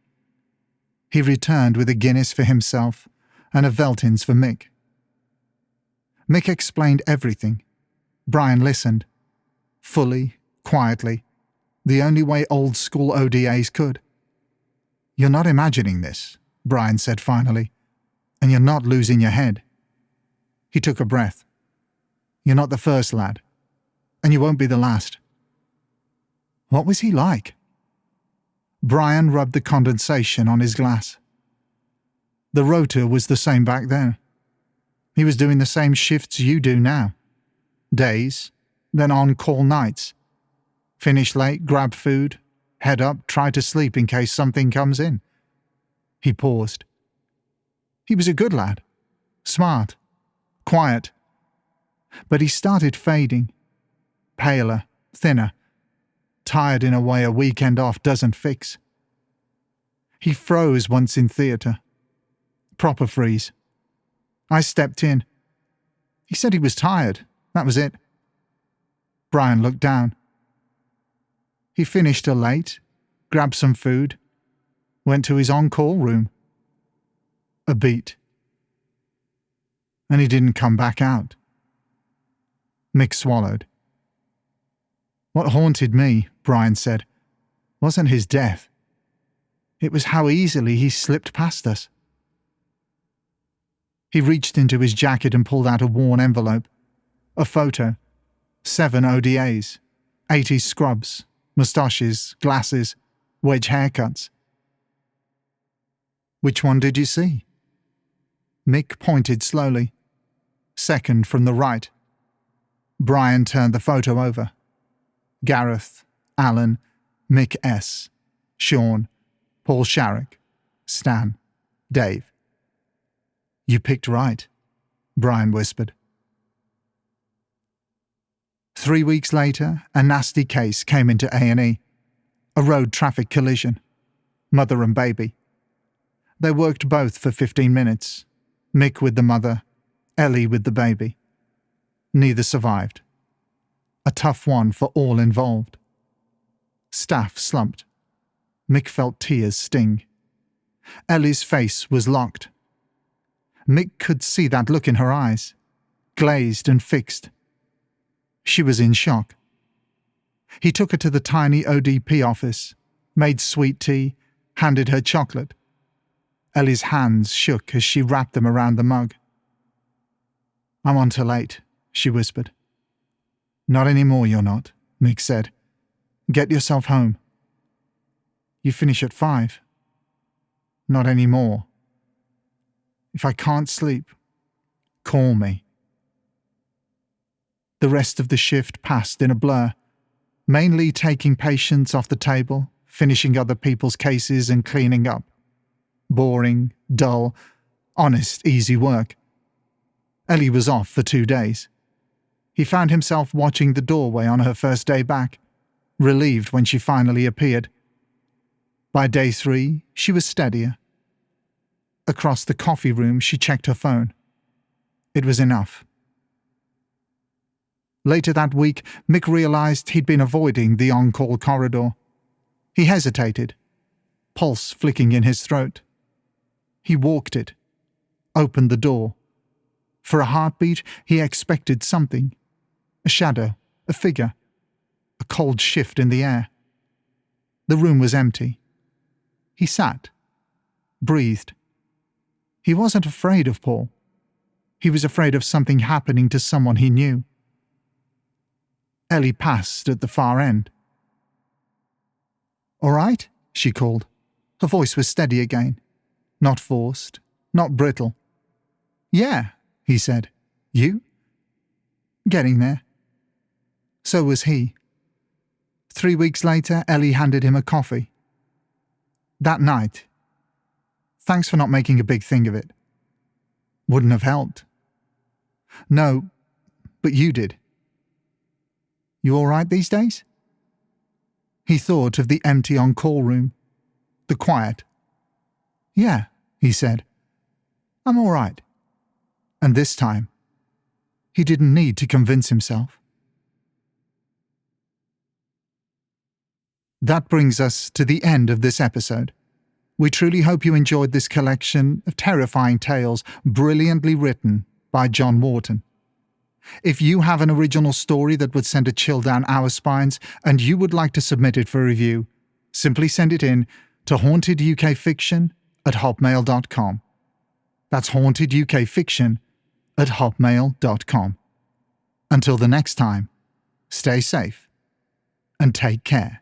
He returned with a Guinness for himself and a Veltins for Mick. Mick explained everything. Brian listened. Fully, quietly, the only way old-school ODAs could. You're not imagining this, Brian said finally, and you're not losing your head. He took a breath. You're not the first lad, and you won't be the last. What was he like? Brian rubbed the condensation on his glass. The rota was the same back then. He was doing the same shifts you do now. Days, then on-call nights. Finish late, grab food, head up, try to sleep in case something comes in. He paused. He was a good lad. Smart. Quiet. But he started fading. Paler, thinner. Tired in a way a weekend off doesn't fix. He froze once in theatre. Proper freeze. I stepped in. He said he was tired. That was it. Brian looked down. He finished her late, grabbed some food, went to his on-call room. A beat. And he didn't come back out. Mick swallowed. What haunted me, Brian said, wasn't his death. It was how easily he slipped past us. He reached into his jacket and pulled out a worn envelope. A photo. 7 ODAs. 80s scrubs, moustaches, glasses, wedge haircuts. Which one did you see? Mick pointed slowly. Second from the right. Brian turned the photo over. Gareth, Alan, Mick S., Sean, Paul Sharrock, Stan, Dave. You picked right, Brian whispered. 3 weeks later, a nasty case came into A&E. A road traffic collision. Mother and baby. They worked both for 15 minutes, Mick with the mother, Ellie with the baby. Neither survived. A tough one for all involved. Staff slumped. Mick felt tears sting. Ellie's face was locked. Mick could see that look in her eyes, glazed and fixed. She was in shock. He took her to the tiny ODP office, made sweet tea, handed her chocolate. Ellie's hands shook as she wrapped them around the mug. "I'm on till 8, she whispered. "Not anymore, you're not," Mick said. "Get yourself home." "You finish at 5. "Not anymore." "If I can't sleep, call me." The rest of the shift passed in a blur, mainly taking patients off the table, finishing other people's cases and cleaning up. Boring, dull, honest, easy work. Ellie was off for 2 days. He found himself watching the doorway on her first day back, relieved when she finally appeared. By day 3, she was steadier. Across the coffee room, she checked her phone. It was enough. Later that week, Mick realized he'd been avoiding the on-call corridor. He hesitated, pulse flicking in his throat. He walked it, opened the door. For a heartbeat, he expected something. A shadow, a figure, a cold shift in the air. The room was empty. He sat, breathed. He wasn't afraid of Paul. He was afraid of something happening to someone he knew. Ellie passed at the far end. "All right?" she called. Her voice was steady again. Not forced, not brittle. "Yeah," he said. "You?" "Getting there." So was he. 3 weeks later, Ellie handed him a coffee. That night, "Thanks for not making a big thing of it." "Wouldn't have helped." "No, but you did." "You all right these days?" He thought of the empty on-call room, the quiet. "Yeah," he said. "I'm all right." And this time, he didn't need to convince himself. That brings us to the end of this episode. We truly hope you enjoyed this collection of terrifying tales brilliantly written by John Wharton. If you have an original story that would send a chill down our spines and you would like to submit it for review, simply send it in to hauntedukfiction@hotmail.com. That's hauntedukfiction@hotmail.com. Until the next time, stay safe and take care.